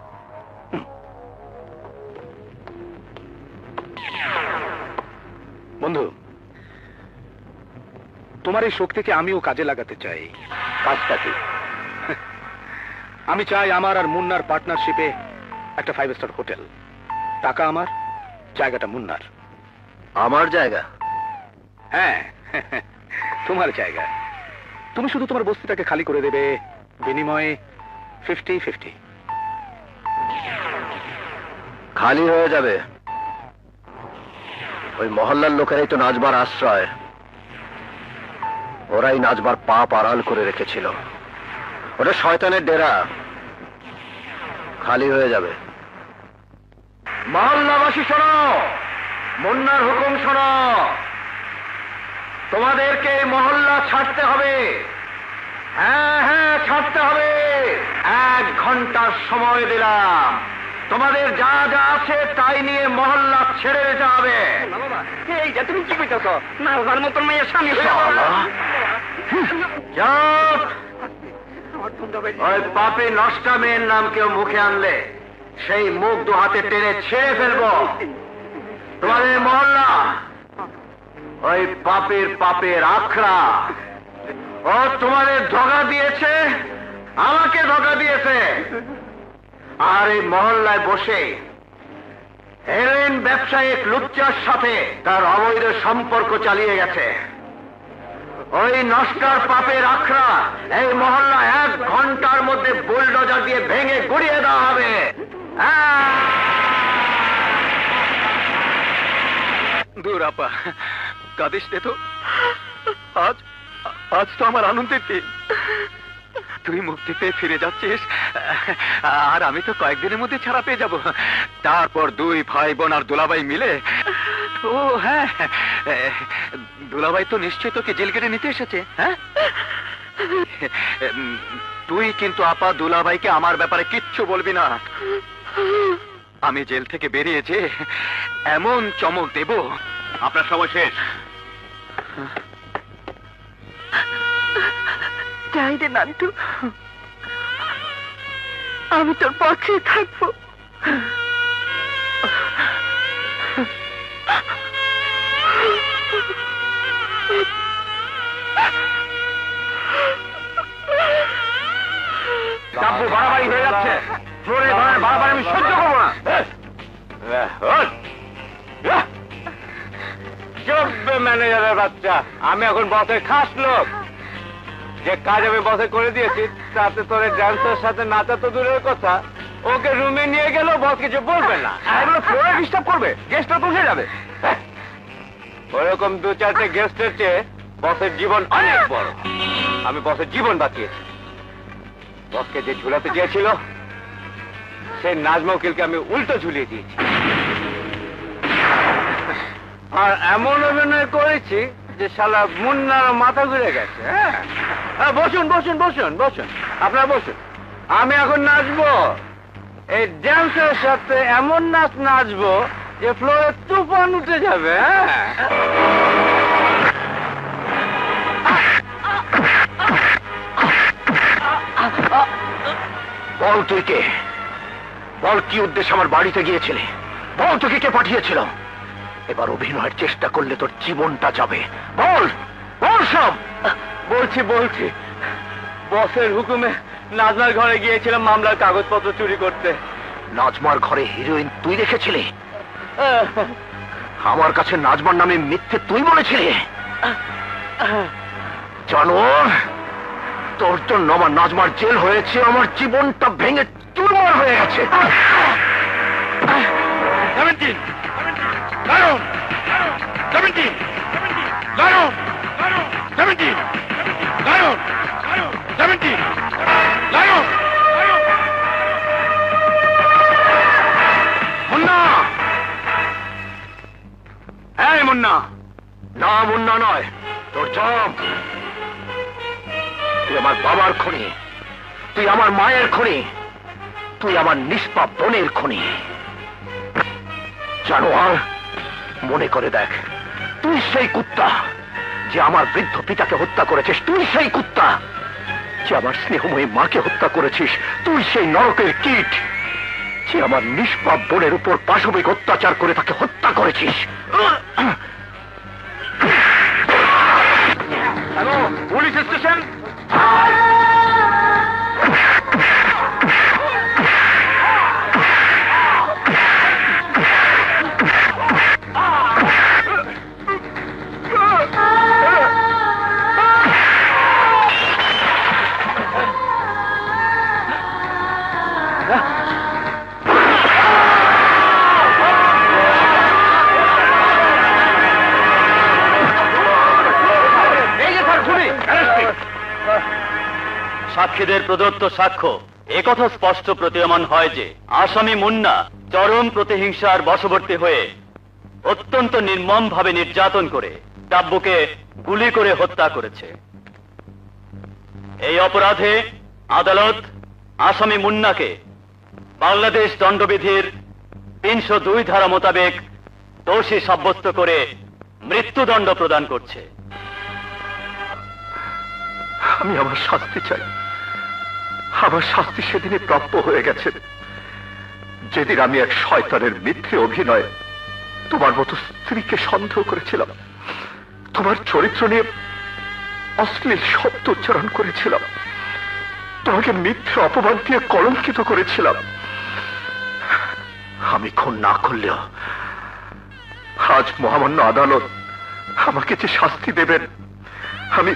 বন্ধু, তোমার এই শক্তিকে আমিও কাজে লাগাতে চাই। কাজটা কি? আমি চাই আমার আর মুন্নার পার্টনারশিপে একটা 5 স্টার হোটেল। টাকা আমার, জায়গাটা মুন্নার। আমার জায়গা? হ্যাঁ, তোমার জায়গা। তুমি শুধু তোমার বস্তিটাকে খালি করে দেবে, বিনিময়ে 50-50। খালি হয়ে যাবে? ওই মহল্লার লোকেরাই তো নাচবার আশ্রয়, ওরাই নাচবার পাপ আড়াল করে রেখেছিল। ওটা শয়তানের ডেরা, খালি হয়ে যাবে। মহল্লাবাসী শোনো, মুন্নার হুকুম শোনো, তোমাদেরকে এই মহল্লা ছাড়তে হবে। হ্যাঁ হ্যাঁ, ছাড়তে হবে। 1 ঘন্টার সময় দিলাম, তোমাদের যা যা আছে তাই নিয়ে মহল্লা ছেড়ে যেতে হবে। এই যে তুমি কি কইতেছ? না ওর মতন মেয়ের স্বামী হয়ে চুপ! ওই পাপী নষ্টা মেয়ের নাম কেউ মুখে আনলে সেই মুখ 2 হাতে টেনে ছেড়ে ফেলবো। তোমাদের মহল্লা ওই পাপের আখড়া। ও তোমাদের ধোঁকা দিয়েছে, আমাকে ধোঁকা দিয়েছে। আর এই মহল্লায় বসে হেরোইন ব্যবসায়িক লুচ্চার সাথে তার অবৈধ সম্পর্ক চালিয়ে গেছে। ওই নষ্টার পাপের আখড়া এই মহল্লা 1 ঘন্টার মধ্যে বুলডোজার দিয়ে ভেঙে গুড়িয়ে দেওয়া হবে। দূর আপা, কাঁদিস নে তো। আজ তো আমার আনন্দের দিন। তুই মুক্তি পেয়ে ফিরে যাচ্ছিস, আর আমি তো কয়েকদিনের মধ্যে ছাড়া পেয়ে যাব। তারপর 2 ভাই বোন আর দুলাভাই মিলে ও হ্যাঁ, দুলাভাই তো নিশ্চয় তোকে জেল কেটে নিতে এসেছে। হ্যাঁ, তুই কিন্তু আপা দুলাভাইকে আমার ব্যাপারে কিচ্ছু বলবি না। আমি জেল থেকে বেরিয়েছে এমন চমক দেব, আপনার সময় শেষ। যাই রে নান্টু, আমি তোর পক্ষে থাকবো। বাড়াবাড়ি হয়ে যাচ্ছে, বাড়াবাড়ি আমি সহ্য করবো না। ম্যানেজারের বাচ্চা, আমি এখন বসের খাস লোক। যে কাজ আমি বসে করে দিয়েছি তাতে তোর ড্যান্সের সাথে নাচা তো দূরের কথা, ওকে রুমে নিয়ে গেলেও বস কিছু বলবে না। এগুলো ফ্লোরে ডিস্টার্ব করবে, গেস্টরা বসে যাবে। ওরকম 2-4টে গেস্টের চেয়ে বসের জীবন অনেক বড়। আমি বসের জীবন বাঁচিয়েছি। বসকে যে ঝুলাতে চেয়েছিল সেই নাজমা উকিলকে আমি উল্টো ঝুলিয়ে দিয়েছি। আর এমন অভিনয় করেছি যে শালা মুন্নার মাথা ঘুরে গেছে। হ্যাঁ, বসুন বসুন বসুন বসুন, আপনারা বসুন। আমি এখন নাচবো, এই ড্যান্সের সাথে এমন নাচ নাচবো যে ফ্লোরে তুফান উঠে যাবে। বল তুই কে? বল কি উদ্দেশ্যে আমার বাড়িতে গিয়েছিলে? বল তোকে কে পাঠিয়েছিল? এবার অভিনয়ের চেষ্টা করলে তোর জীবনটা যাবে। বল বল সব। বলছি বসের হুকুমে নাজমার ঘরে গিয়েছিলাম মামলার কাগজপত্র চুরি করতে। নাজমার ঘরে হিরোইন তুই রেখেছিলি? আমার কাছে নাজমার নামে মিথ্যে তুই বলেছিলি? জানো, তোর জন্য আমার নাজমার জেল হয়েছে, আমার জীবনটা ভেঙে চুরমার হয়ে গেছে। মুন্না! এই মুন্না! না, মুন্না নয়, তোর জম। তুই আমার বাবার খুনি, তুই আমার মায়ের খুনি, তুই আমার নিষ্পাপ বোনের খুনি। জানোয়ার, মনে করে দেখ, তুই সেই কুত্তা যে আমার বৃদ্ধ পিতাকে হত্যা করেছিস, তুই সেই কুত্তা যে আমার স্নেহময়ী মাকে হত্যা করেছিস, তুই সেই নরকের কীট যে আমার নিষ্পাপ বোনের উপর পাশবিক অত্যাচার করে তাকে হত্যা করেছিস। Hello, police station. সাক্ষীদের প্রদত্ত সাক্ষ্য একথা স্পষ্ট প্রতীয়মান হয় যে আসামি মুন্না চরম প্রতিহিংসার বশবর্তী হয়ে অত্যন্ত নির্মমভাবে নির্যাতন করে টাব্বুকে গুলি করে হত্যা করেছে। এই অপরাধে আদালত আসামি মুন্নাকে বাংলাদেশ দণ্ডবিধির 302 ধারা মোতাবেক দোষী সাব্যস্ত করে মৃত্যুদণ্ড প্রদান করছে। আমি আমার শাস্তি চাই। আমার শাস্তি সেদিনে প্রাপ্য হয়ে গেছে যেদিন আমি এক শয়তানের মিথ্যে অভিনয় তোমার মতো স্ত্রীকে সন্দেহ করেছিলাম, তোমার চরিত্র নিয়ে অশ্লীল শব্দ উচ্চারণ করেছিলাম, তোমাকে মিথ্যে অপমান দিয়ে কলঙ্কিত করেছিলাম। আমি খুন না করলেও আজ মহামান্য আদালত আমাকে যে শাস্তি দেবেন আমি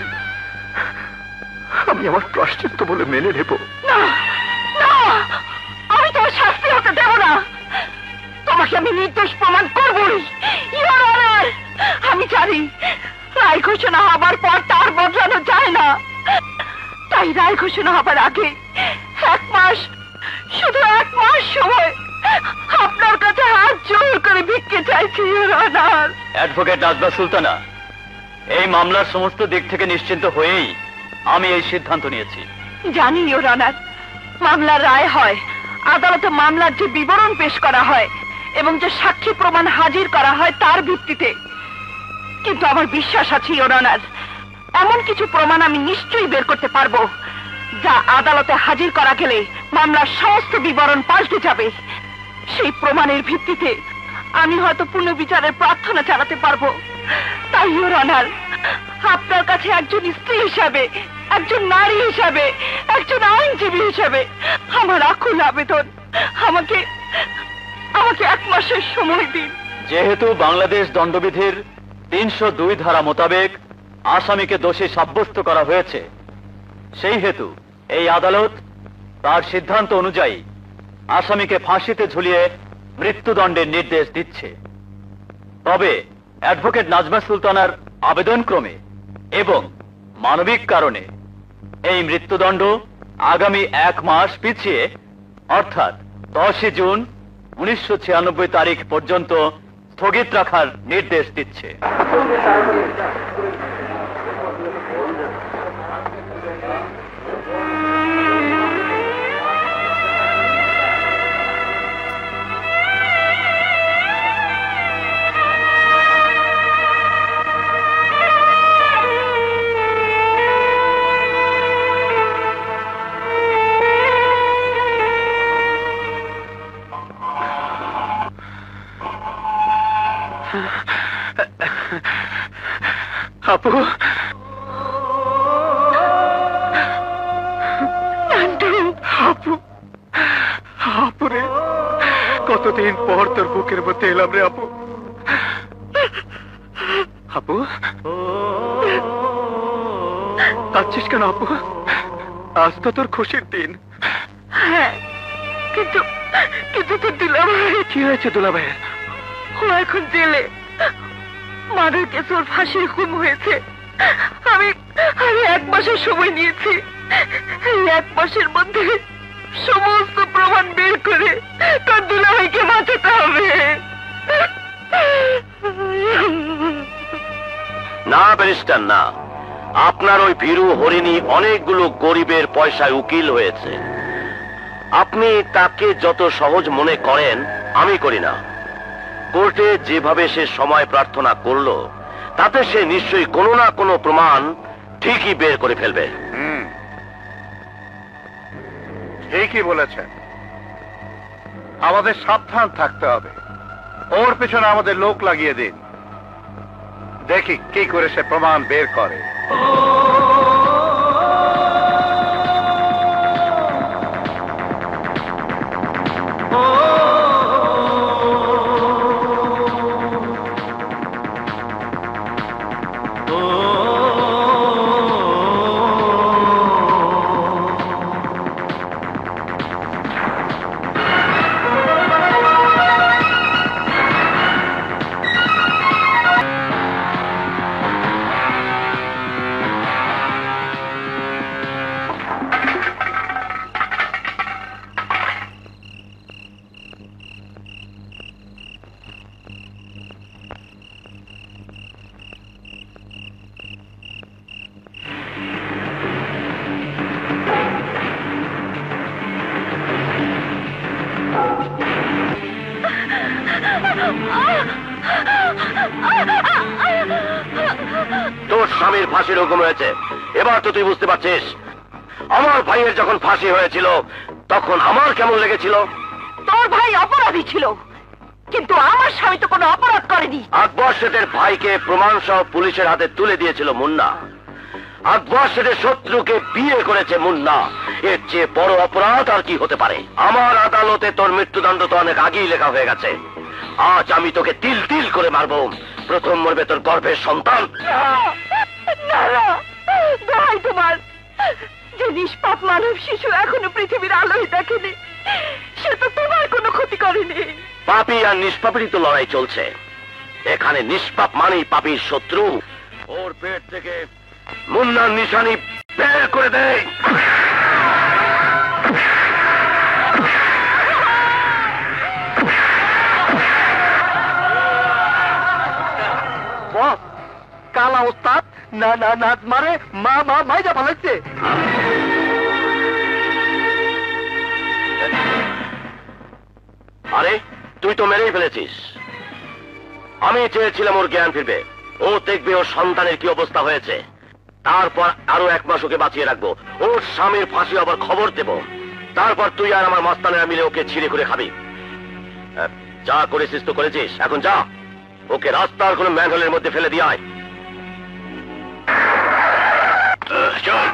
আমার প্রায়শ্চিত্ত বলে মেনে নেব। না না, আমি তোমার শাস্তি হতে দেব না। তোমাকে আমি নির্দোষ প্রমাণ করবই। ইওর অনার, আমি জানি রায় ঘোষণা হবার পর তার বদলানো যায় না, তাই রায় ঘোষণা হবার আগে 1 মাস, শুধু 1 মাস সময় আপনার কাছে হাত জোর করে ভিক্ষে চাইছি your honour. Advocate Najma Sultana, এই মামলার সমস্ত দিক থেকে নিশ্চিন্ত হয়েই আমি এই সিদ্ধান্ত নিয়েছি। জানি ইওর অনার, মামলার রায় হয়, আদালতে মামলার যে বিবরণ পেশ করা হয় এবং যে সাক্ষী প্রমাণ হাজির করা হয় তার ভিত্তিতে। কিন্তু আমার বিশ্বাস আছে ইওর অনার, এমন কিছু প্রমাণ আমি নিশ্চয়ই বের করতে পারবো যা আদালতে হাজির করা গেলে মামলার সমস্ত বিবরণ পাল্টে যাবে। সেই প্রমাণের ভিত্তিতে আমি হয়তো পুনর্বিচারের প্রার্থনা চালাতে পারবো। তাই ইওর অনার, আপনার কাছে একজন স্ত্রী হিসাবে, একজন নারী হিসাবে, একজন আইনজীবী হিসাবে আমার আকুল আবেদন, আমাকে 1 মাসের সময় দিন। যেহেতু বাংলাদেশ দণ্ডবিধির 302 ধারা মোতাবেক আসামিকে দোষী সাব্যস্ত করা হয়েছে, সেই হেতু এই আদালত তার সিদ্ধান্ত অনুযায়ী আসামিকে ফাঁসিতে ঝুলিয়ে মৃত্যুদণ্ডের নির্দেশ দিচ্ছে। তবে অ্যাডভোকেট নাজমা সুলতানার আবেদনক্রমে এবং মানবিক কারণে এই মৃত্যুদণ্ড আগামী 1 মাস পিছিয়ে অর্থাৎ 10 জুন 1996 তারিখ পর্যন্ত স্থগিত রাখার নির্দেশ দিচ্ছে। আপু, আপু, আপুরে, কতদিন পর তোর বুকের মধ্যে এলাম রে আপু। আপু, কাঁদছিস কেন আপু? আজ তো তোর খুশির দিন। হ্যাঁ, কিন্তু তো দুলাভাই। কি হয়েছে দুলাভাইয়ের? ও এখন জেলে, মার্ডার কেস ওর ফাঁসির হুকুম হয়েছে। আমি 1 মাসের সময় নিয়েছি। এই 1 মাসের মধ্যে সমস্ত প্রমাণ বের করে তার দুলাভাইকে বাঁচাতে হবে। না ব্যারিস্টার না, আপনার ওই ভীরু হরিণী অনেকগুলো গরিবের পয়সায় উকিল হয়েছে। আপনি তাকে যত সহজ মনে করেন আমি করি না। কোর্টে যেভাবে সে সময় প্রার্থনা করলো তাতে সে নিশ্চয়ই কোনো না কোনো প্রমাণ ঠিকই বের করে ফেলবে। ঠিকই বলেছেন, আমাদের সাবধান থাকতে হবে। ওর পেছনে আমাদের লোক লাগিয়ে দিন, দেখি কি করে সে প্রমাণ বের করে। তোর স্বামীর ফাঁসির হুকুম হয়েছে, এবার তো তুই বুঝতে পারছিস। আমার ভাইয়ের যখন ফাঁসি হয়েছিল তখন আমার কেমন লেগেছিল। তোর ভাই অপরাধী ছিল, কিন্তু আমার স্বামী তো কোনো অপরাধ করেনি। আকবর শেঠের ভাইকে প্রমাণ সহ পুলিশের হাতে তুলে দিয়েছিল মুন্না। আকবর শেঠের শত্রুকে বিয়ে করেছে মুন্না। এর চেয়ে বড় অপরাধ আর কি হতে পারে? আমার আদালতে তোর মৃত্যুদণ্ড তো অনেক আগেই লেখা হয়ে গেছে। আজ আমি তোকে তিল তিল করে মারবো। প্রথম মরবে তোর গর্ভের সন্তান। ভাই, তোমার যে নিষ্পাপ মানব শিশু এখনো পৃথিবীর আলোয় দেখেনি, সে তো তোমার কোনো ক্ষতি করেনি। পাপী আর নিষ্পাপেরই তো লড়াই চলছে। এখানে নিষ্পাপ মানেই পাপীর শত্রু। ওর পেট থেকে মুন্নার নিশানি বের করে দেয়। না না না মারে মা মা ভাইজা পালাচ্ছে। আরে তুই তো মেরেই ফেলেছিস। আমি চেয়েছিলাম ওর জ্ঞান ফিরবে, ও দেখবে ওর সন্তানের কি অবস্থা হয়েছে, তারপর আরো 1 মাস ওকে বাঁচিয়ে রাখবো, ওর স্বামীর ফাঁসি আবার খবর দেব, তারপর তুই আর আমার মাস্তানেরা মিলে ওকে ছিঁড়ে করে খাবি। যা করেছিস তো করেছিস, এখন যা ওকে রাস্তার কোনো ম্যানহোলের মধ্যে ফেলে দিয়ে আয়। চল।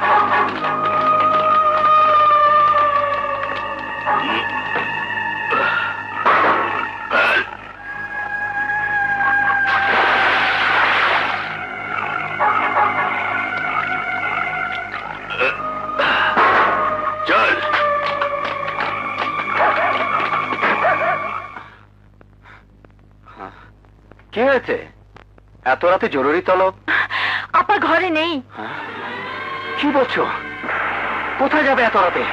চল। কি হয়েছে? এত রাতে জরুরি তলব? আপা ঘরে নেই। কি বলছো? কোথায় যাবে এত রাতে?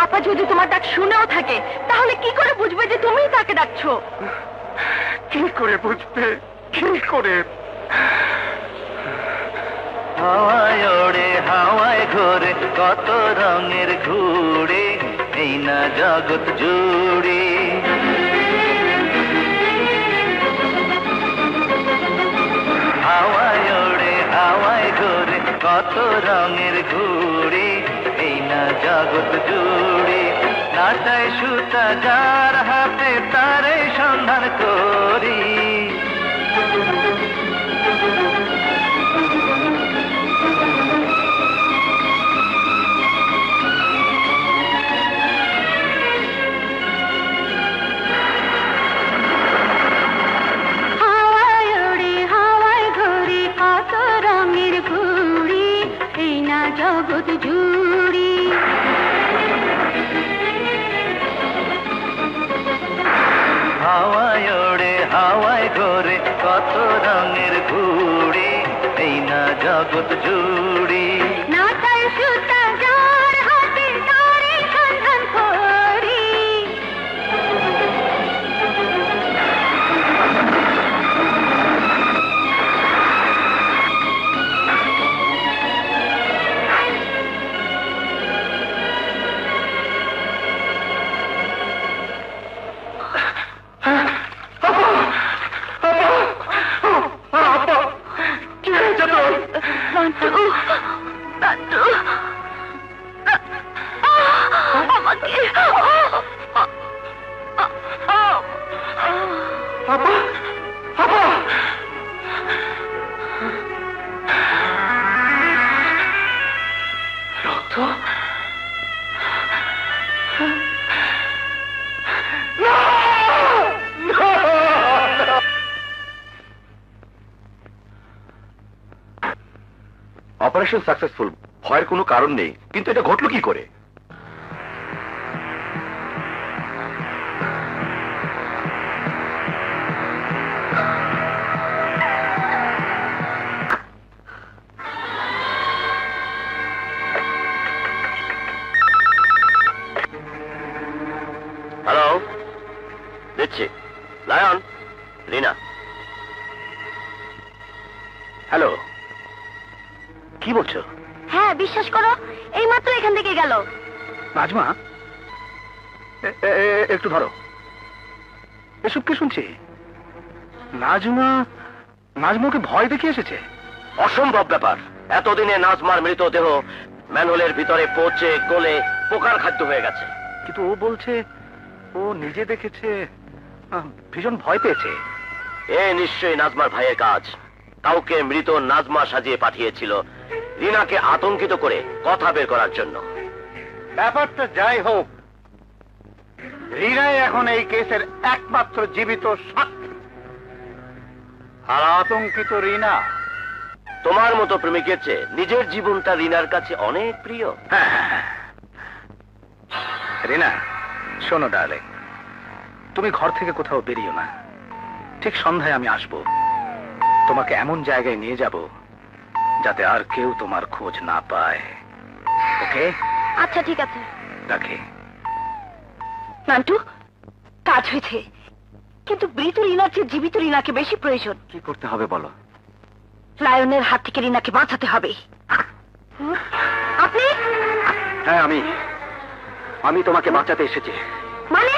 আপা যদি তোমার ডাক শুনেও থাকে তাহলে কি করে বুঝবে যে তুমিই তাকে ডাকছো? কি করে বুঝবে? কি করে? হাওয়ায় ওড়ে হাওয়ায় ঘোরে কত রঙের ঘুড়ি, এই না জগৎ জুড়ে। হাওয়ায় ওড়ে হাওয়ায় ঘোরে কত রঙের ঘুড়ি, এই না জগৎ জুড়ে। নাচায় সুতা যার হাতে তারে সন্ধান করি। হাওয়ায় ওড়ে হাওয়ায় ঘুরে কত রঙের ঘুড়ি, এই না জগৎ জুড়ি। হাওয়ায় ওড়ে হাওয়ায় ঘোরে কত রঙের ঘুড়ি, এই না জগৎ জুড়ি। নাচায় সুতা যার হাতে তারে সন্ধান করি। নান্টু, নান্টু, আমাকে রক্ত? অপারেশন সাকসেসফুল, ভয়ের কোনো কারণ নেই, কিন্তু এটা ঘটলো কি করে? হ্যালো, দিচ্ছি। লায়ন, রিনা। হ্যালো, কি বলছো? হ্যাঁ বিশ্বাস করো, এই মাত্র এখান থেকে গেল। নাজমা, একটু ধরো। এসব কি শুনছি? নাজমা নাজমাকে ভয় দেখিয়ে এসেছে? অসম্ভব ব্যাপার। এতদিনে নাজমার মৃতদেহ ম্যানহোলের ভিতরে পচে গলে পোকার খাদ্য হয়ে গেছে। কিন্তু ও বলছে ও নিজে দেখেছে, ভীষণ ভয় পেয়েছে। এ নিশ্চয়ই নাজমার ভাইয়ের কাজ। কাউকে মৃত নাজমা সাজিয়ে পাঠিয়েছিল রিনাকে আতঙ্কিত করে কথা বের করার জন্য। ব্যাপারটা যাই হোক, রিনাই এখন এই কেসের একমাত্র জীবিত সাক্ষী। আর আতঙ্কিত রিনা তোমার মতো প্রেমিকের চেয়ে নিজের জীবনটা রিনার কাছে অনেক প্রিয়। রিনা, শোনো ডার্লিং, তুমি ঘর থেকে কোথাও বেরিও না। ঠিক সন্ধ্যায় আমি আসবো। তোমাকে এমন জায়গায় নিয়ে যাব যাতে আর কেউ তোমার খোঁজ না পায়। ওকে? আচ্ছা ঠিক আছে। রাখি। নান্টু, কাজ হয়েছে, কিন্তু মৃত রিনার চেয়ে জীবিত রিনাকে বেশি প্রয়োজন। কি করতে হবে বলো? লায়নের হাত থেকে রিনাকে বাঁচাতে হবে। আপনি? হ্যাঁ, আমি তোমাকে বাঁচাতে এসেছি। মানে?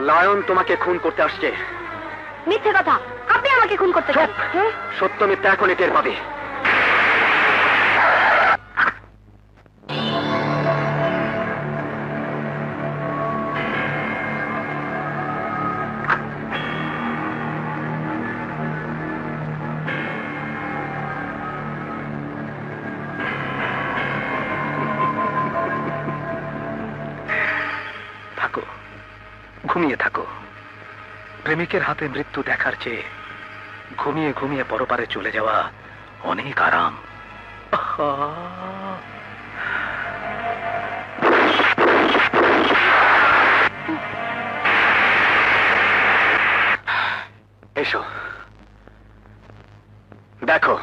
লায়ন তোমাকে খুন করতে আসছে। মিথ্যে কথা, আপনি আমাকে খুন করতে চান? সত্য মিথ্যা এখনই টের পাবে। থাকো, ঘুমিয়ে থাকো। প্রেমিকের হাতে মৃত্যু দেখার চেয়ে ঘুমিয়ে ঘুমিয়ে পরপারে চলে যাওয়া অনেক আরাম। এসো, দেখো।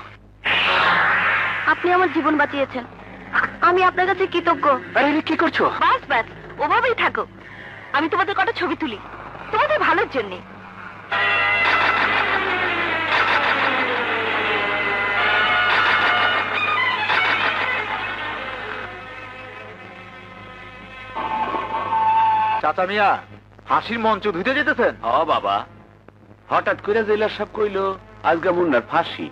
আপনি আমার জীবন বাঁচিয়েছেন, আমি আপনার কাছে কৃতজ্ঞ। আরে কি করছো? বাস বাস, ওভাবেই থাকো। আমি তোমাদের কটা ছবি তুলি, তোমাদের ভালোর জন্যে। চাচা মিয়া, ফাঁসির মঞ্চ ধুতে যেতেছেন? বাবা, হঠাৎ করে জেলার সাহেব কইল আজকে মুন্নার ফাঁসি।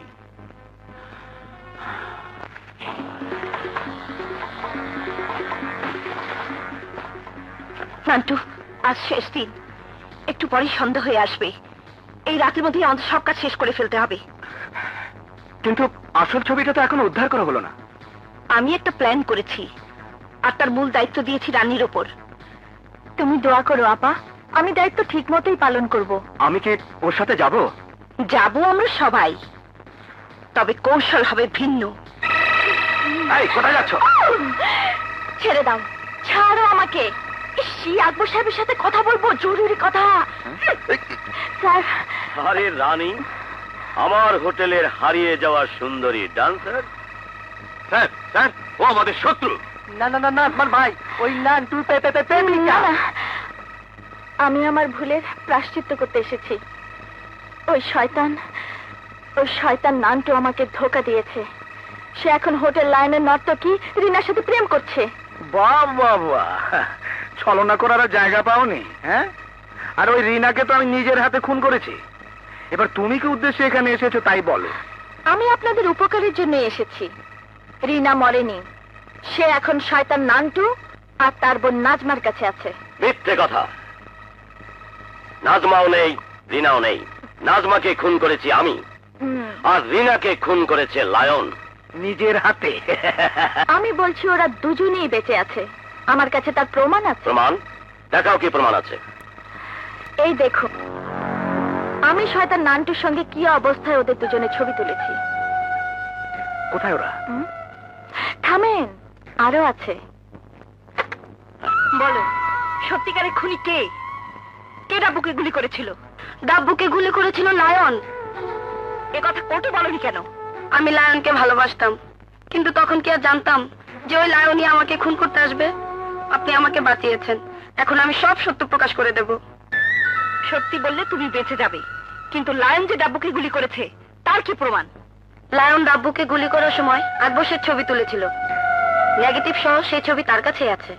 নান্টু, আজ শেষ দিন, একটু পরেই সন্ধ্যা হয়ে আসবে। এই রাতের মধ্যে আমাদের সব কাজ শেষ করে ফেলতে হবে। কিন্তু আসল ছবিটা তো এখনো উদ্ধার করা হলো না। আমি একটা প্ল্যান করেছি, আর তার মূল দায়িত্ব দিয়েছি রানীর ওপর। তুমি দোয়া করো আপা, আমি দায়িত্ব ঠিক মতোই পালন করব। আমি কি ওর সাথে যাব? যাবো আমরা সবাই, তবে কৌশল হবে ভিন্ন। এই, কোথায় যাচ্ছ? ছেড়ে দাও, ছাড়ো আমাকে। আকবর সাহেবের সাথে কথা বলবো, জরুরি কথা। স্যার। আরে রানী, আমার হোটেলের হারিয়ে যাওয়া সুন্দরী ডান্সার। স্যার, স্যার, ও আমাদের শত্রু। না না না না, আমার ভাই, ওই নান্টু না, না, আমি আমার ভুলের প্রায়শ্চিত্ত করতে এসেছি। ওই শয়তান নান্টু আমাকে ধোঁকা দিয়েছে। সে এখন হোটেল লাইনের নর্তকী রিনার সাথে প্রেম করছে। বাহ বাহ বাহ, ছলনা করার জায়গা পাওনি? হ্যাঁ, আর ওই রিনাকে তো আমি নিজের হাতে খুন করেছি। এবার তুমি কি উদ্দেশ্যে এখানে এসেছো তাই বলো। আমি আপনাদের উপকারের জন্য এসেছি। রিনা মরেনি, সে এখন শয়তান নান্টু আর তার বোন নাজমার কাছে আছে। মিথ্যে কথা। নাজমাও নেই, রিনাও নেই। নাজমাকে খুন করেছি আমি, আর রিনাকে খুন করেছে লায়ন নিজের হাতে। আমি বলছি ওরা দুজনেই বেঁচে আছে, আমার কাছে তার প্রমাণ আছে। প্রমাণ দেখাও, কি প্রমাণ আছে? এই দেখো, আমি শয়তান নান্টুর সঙ্গে কি অবস্থায় ওদের দুজনে ছবি তুলেছি। কোথায় ওরা? থামেন, আরো আছে। বলো, সত্যিকারের খুনি কে? কে ডাব্বুকে গুলি করেছিল? ডাব্বুকে গুলি করেছিল লায়ন। এ কথা কোর্টে বলনি কেন? আমি লায়নকে ভালোবাসতাম, কিন্তু তখন কি আর জানতাম যে ওই লায়নই আমাকে খুন করতে আসবে? আপনি আমাকে বাঁচিয়েছেন, এখন আমি সব সত্য প্রকাশ করে দেব। সত্যি বললে তুমি বেঁচে যাবে, কিন্তু লায়ন যে ডাব্বুকে গুলি করেছে তার কি প্রমাণ? লায়ন ডাব্বুকে গুলি করার সময় আকবরের ছবি তুলেছিল, নেগেটিভ সহ সেই ছবি তার কাছেই আছে।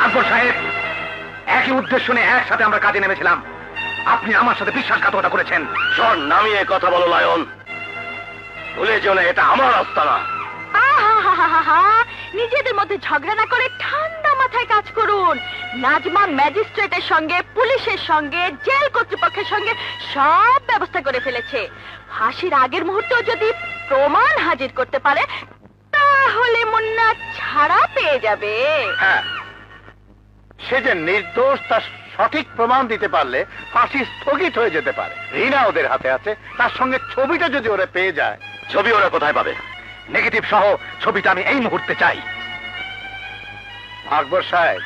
আকবর সাহেব, একই উদ্দেশ্য নিয়ে একসাথে আমরা কাজে নেমেছিলাম। আপনি আমার সাথে বিশ্বাসঘাতকতা করেছেন। স্বর নামিয়ে কথা বলো লায়ন, ভুলে যেও না এটা আমার আস্তানা। নিজেদের মধ্যে ঝগড়া না করে ঠান্ডা মাথায় কাজ করুন। নাজমা ম্যাজিস্ট্রেটের সঙ্গে, পুলিশের সঙ্গে, জেল কর্তৃপক্ষের সঙ্গে সব ব্যবস্থা করে ফেলেছে। ফাঁসির আগের মুহূর্তেও যদি প্রমাণ হাজির করতে পারে, তাহলে মুন্না ছাড়া পেয়ে যাবে। হ্যাঁ, সে যে নির্দোষ তার সঠিক প্রমাণ দিতে পারলে ফাঁসি স্থগিত হয়ে যেতে পারে। রিনা ওদের হাতে আছে, তার সঙ্গে ছবিটা যদি ওরা পেয়ে যায়। ছবি ওরা কোথায় পাবে? নেগেটিভ সহ ছবিটা আমি এই মুহূর্তে চাই। আকবর সাহেব,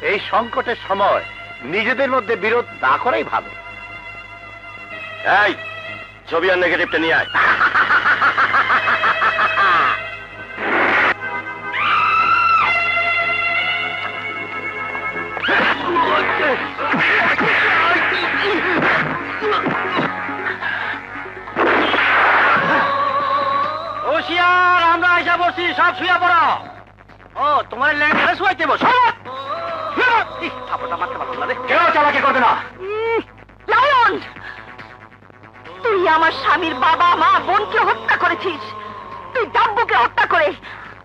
এই সংকটের সময় নিজেদের মধ্যে বিরোধ না করাই ভালো। এই ছবি আর নেগেটিভটা নিয়ে আয়। হোশিয়ার, আমরা আইসা বসছি, সব শুয়ে পড়ো। ও তোমার ল্যান্ডে শুয়াইতে বসো। থাপড়টা মারতে পারলাম না রে। কেউ চালাকি করবে না। লায়ন, তুই আমার স্বামীর বাবা মা বোনকে হত্যা করেছিস। তুই ডাব্বুকে হত্যা করে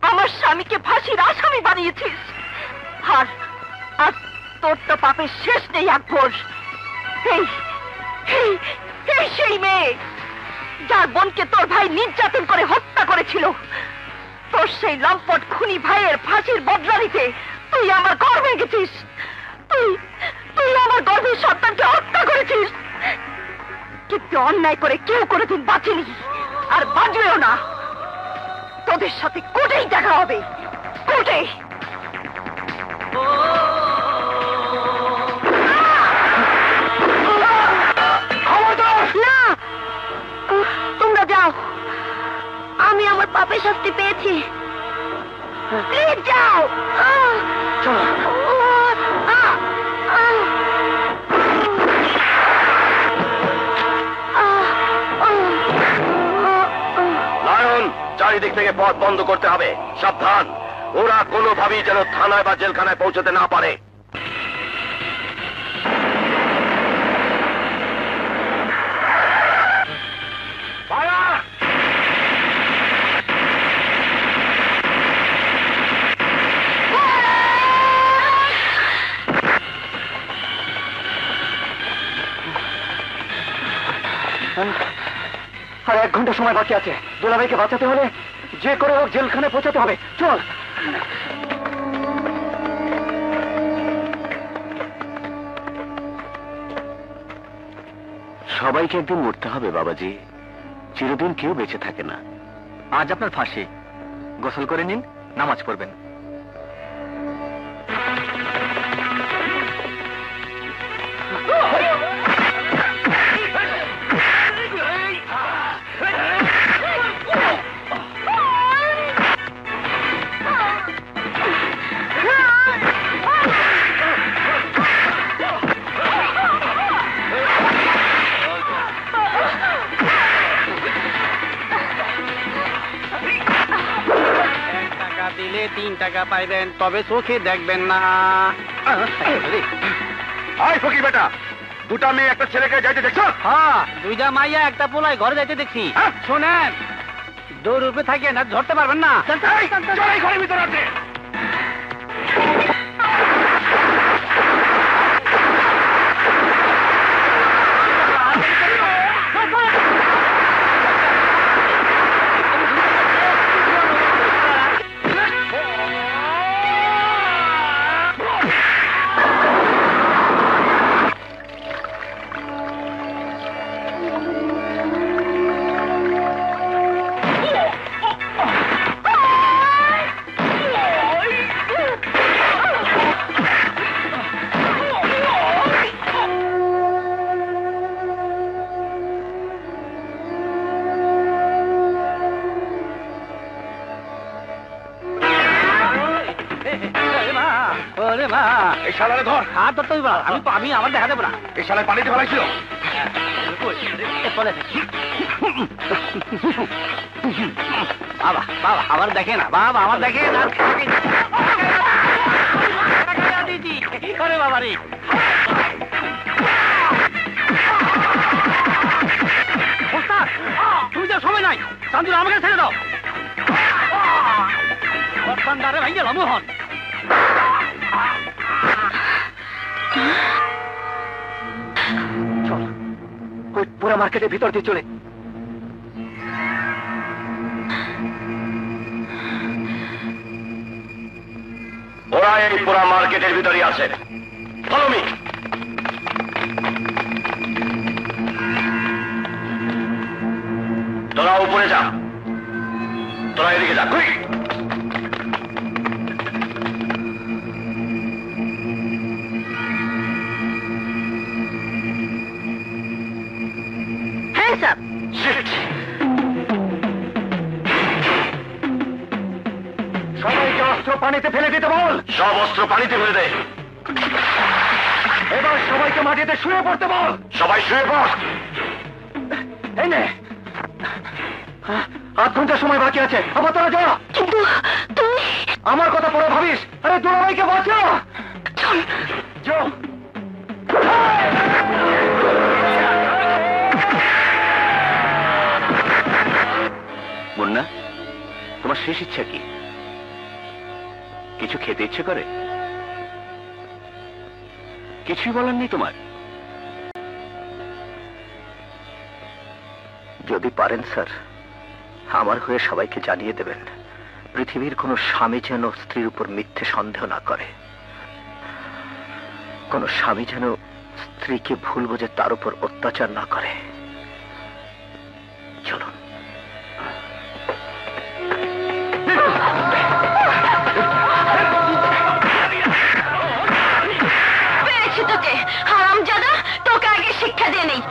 আমার স্বামীকে ফাঁসির আসামি বানিয়েছিস। আর আর তোর তো পাপের শেষ নেই আকবর। এই এই এই সেই মেয়ে যার বোনকে তোর ভাই নির্যাতন করে হত্যা করেছিল। তোর সেই লম্পট খুনি ভাইয়ের ফাঁসির বদলা নিতে তুই আমার ঘর ভেঙেছিস। তুই তুই আমার গর্ভের সন্তানকে হত্যা করেছিস। কিন্তু অন্যায় করে কেউ কোনোদিন বাঁচেনি, আর বাঁচবেও না। তোদের সাথে কোর্টেই দেখা হবে, কোর্টে। না, তোমরা যাও, আমি আমার পাপের শাস্তি পেয়েছি। প্লিজ যাও। লায়ন, চারিদিক থেকে পথ বন্ধ করতে হবে। সাবধান, ওরা কোনোভাবেই যেন থানায় বা জেলখানায় পৌঁছতে না পারে। আর 1 ঘন্টা সময় বাকি আছে। দুলাভাইকে বাঁচাতে হলে যে করে হোক জেলখানায় পৌঁছাতে হবে। চল। সবাইকে একদিন মরতে হবে বাবাজি, চিরদিন কেউ বেঁচে থাকে না। আজ আপনার ফাঁসি। গোসল করে নিন, নামাজ পড়বেন। দিলে 3 টাকা পাইবেন, তবে চোখে দেখবেন না। আয় ফকির বেটা, 2টা মেয়ে একটা ছেলেকে যাইতে দেখছো? হ্যাঁ, 2টা মাইয়া একটা পোলাই ঘরে যাইতে দেখছি। শোনেন, দৌড় উপরে থাকেন, আর ধরতে পারবেন না। ঘরের ভিতরে আছে। এই শালারে ধর। হাত ধরতে হইব না, আমি আমার দেখা দেবো না। এই শালায় পানিতে ফেলাইছিল। বাবা বাবা আমার দেখে না, বাবা আমার দেখে না। করে বাবা রে, তুমি তো সময় নাই। চান্দুর আমাকে ছেড়ে দাও। বর্তান্ডারে ভাই গেল মোহন। চল, ওই পুরা মার্কেটের ভিতর দিয়ে চলে। ওরা এই পুরা মার্কেটের ভিতরে আছে। Follow me. তোরা উপরে যা, তোরা এদিকে যা। কুইক! অস্ত্র পানিতে ফেলে দিতে বল। সব অস্ত্র পানিতে ফেলে দে। এবার সবাইকে মাটিতে শুয়ে পড়তে বল। সবাই শুয়ে পড়। এই নে, 8 ঘন্টা সময় বাকি আছে, আবার তোরা যা। কিন্তু তুমি আমার কথা পরে ভাবিস। আরে দুলাভাইকে বাঁচা। যাও। মুন্না, তোমার শেষ ইচ্ছা কি? কিছু খেতে ইচ্ছে করে? কিছুই বলার নেই তোমার? যদি পারেন স্যার, আমার হয়ে সবাইকে জানিয়ে দেবেন, পৃথিবীর কোনো স্বামী যেন স্ত্রীর উপর মিথ্যে সন্দেহ না করে, কোনো স্বামী যেন স্ত্রীকে ভুল বুঝে তার উপর অত্যাচার না করে। চলুন। পেরেছি তোকে, হারামজাদা, তোকে আগে শিক্ষা দিয়ে নেই।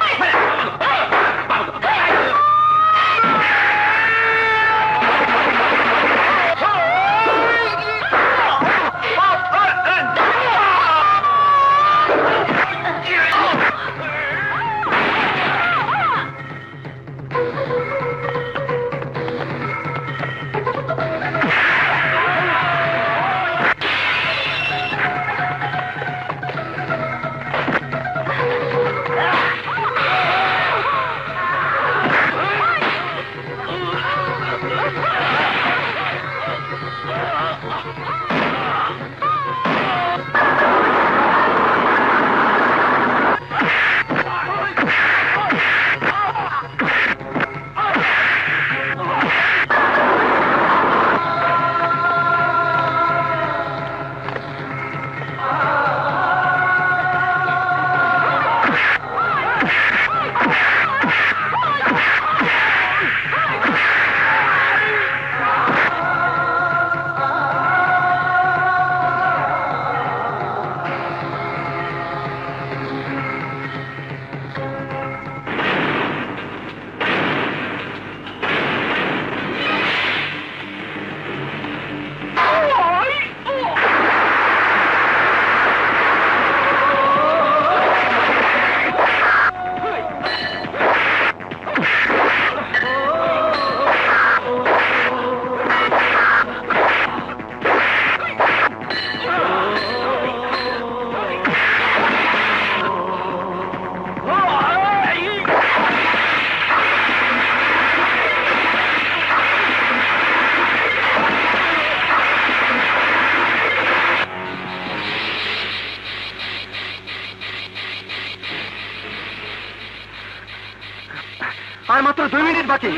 আর মাত্র 2 মিনিট বাকি।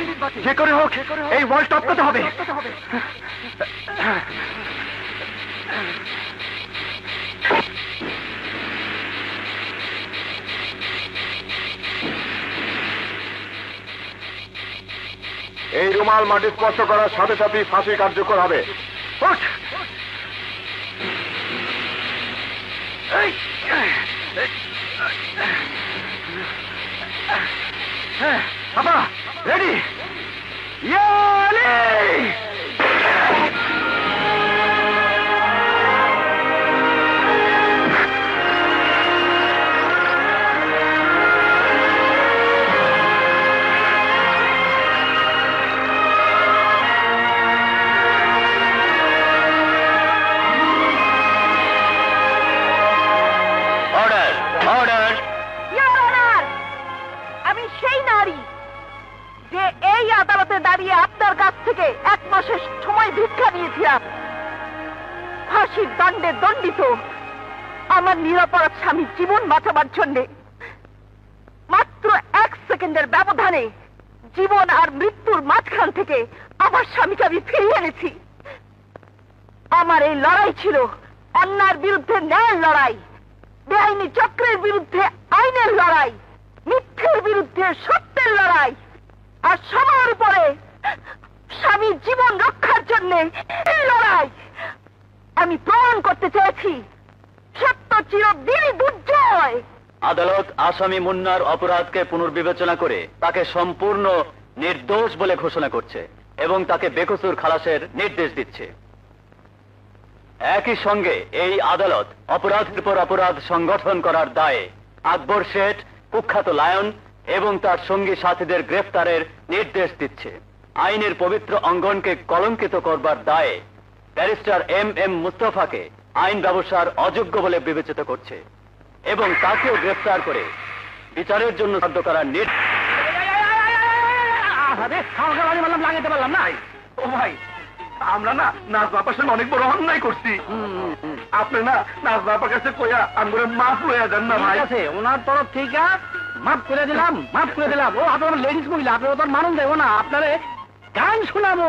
যে করে হোক এই ওয়াল টপকাতে হবে। এই রুমাল মাটি স্পর্শ করার সাথে সাথেই ফাঁসি কার্যকর হবে। ওঠ। এই, হ্যাঁ, আপা ready. Order, order. Your Honor, আমি সেই নারী যে এই আদালতে দাঁড়িয়ে আপনার কাছ থেকে 1 মাসের সময় ভিক্ষা নিয়েছিলাম। ফাঁসির দণ্ডে দণ্ডিত আমার নিরপরাধ স্বামীর জীবন বাঁচাবার জন্য মাত্র 1 সেকেন্ডের ব্যবধানে জীবন আর মৃত্যুর মাঝখান থেকে আমার স্বামীকে আমি ফিরিয়ে এনেছি। আমার এই লড়াই ছিল অন্যায়ের বিরুদ্ধে ন্যায়ের লড়াই, বেআইনি চক্রের বিরুদ্ধে আইনের লড়াই, মিথ্যের বিরুদ্ধে সত্যের লড়াই, আর সবার উপরে স্বামীর জীবন রক্ষার জন্য এই লড়াই। আমি প্রমাণ করতে চেয়েছি সত্য চিরদিনই দুর্জয়। আদালত আসামি মুন্নার অপরাধকে পুনর্বিবেচনা করে তাকে সম্পূর্ণ নির্দোষ বলে ঘোষণা করছে এবং তাকে বেকসুর খালাসের নির্দেশ দিচ্ছে। একই সঙ্গে এই আদালত অপরাধের পর অপরাধ সংগঠন করার দায়ে আকবর শেঠ, কুখ্যাত লায়ন এবং তার সঙ্গী সাথীদের গ্রেফতারের নির্দেশ দিচ্ছে। আইনের পবিত্র অঙ্গনকে কলঙ্কিত করবার দায়ে ব্যারিস্টার এম মুস্তফাকে আইন ব্যবসার অযোগ্য বলে বিবেচিত করছে এবং তাকেও গ্রেফতার করে বিচারের জন্য সাধ্য করার নির্দেশ। লাগাইতে পারলাম না। ও ভাই, আমরা না নাজমা আপার সঙ্গে অনেক বড় অন্যায় করছি। আপনি না নাজমা আপার কাছে কইয়া আমরা মাফ লইয়া দেন না ভাই। আছে ওনার তরফ থেকে মাফ করে দিলাম, মাফ করে দিলাম। ও আপনার লেডিস মহিলা, আপনার তো মানুষ দেবো না, আপনারে গান শোনাবো।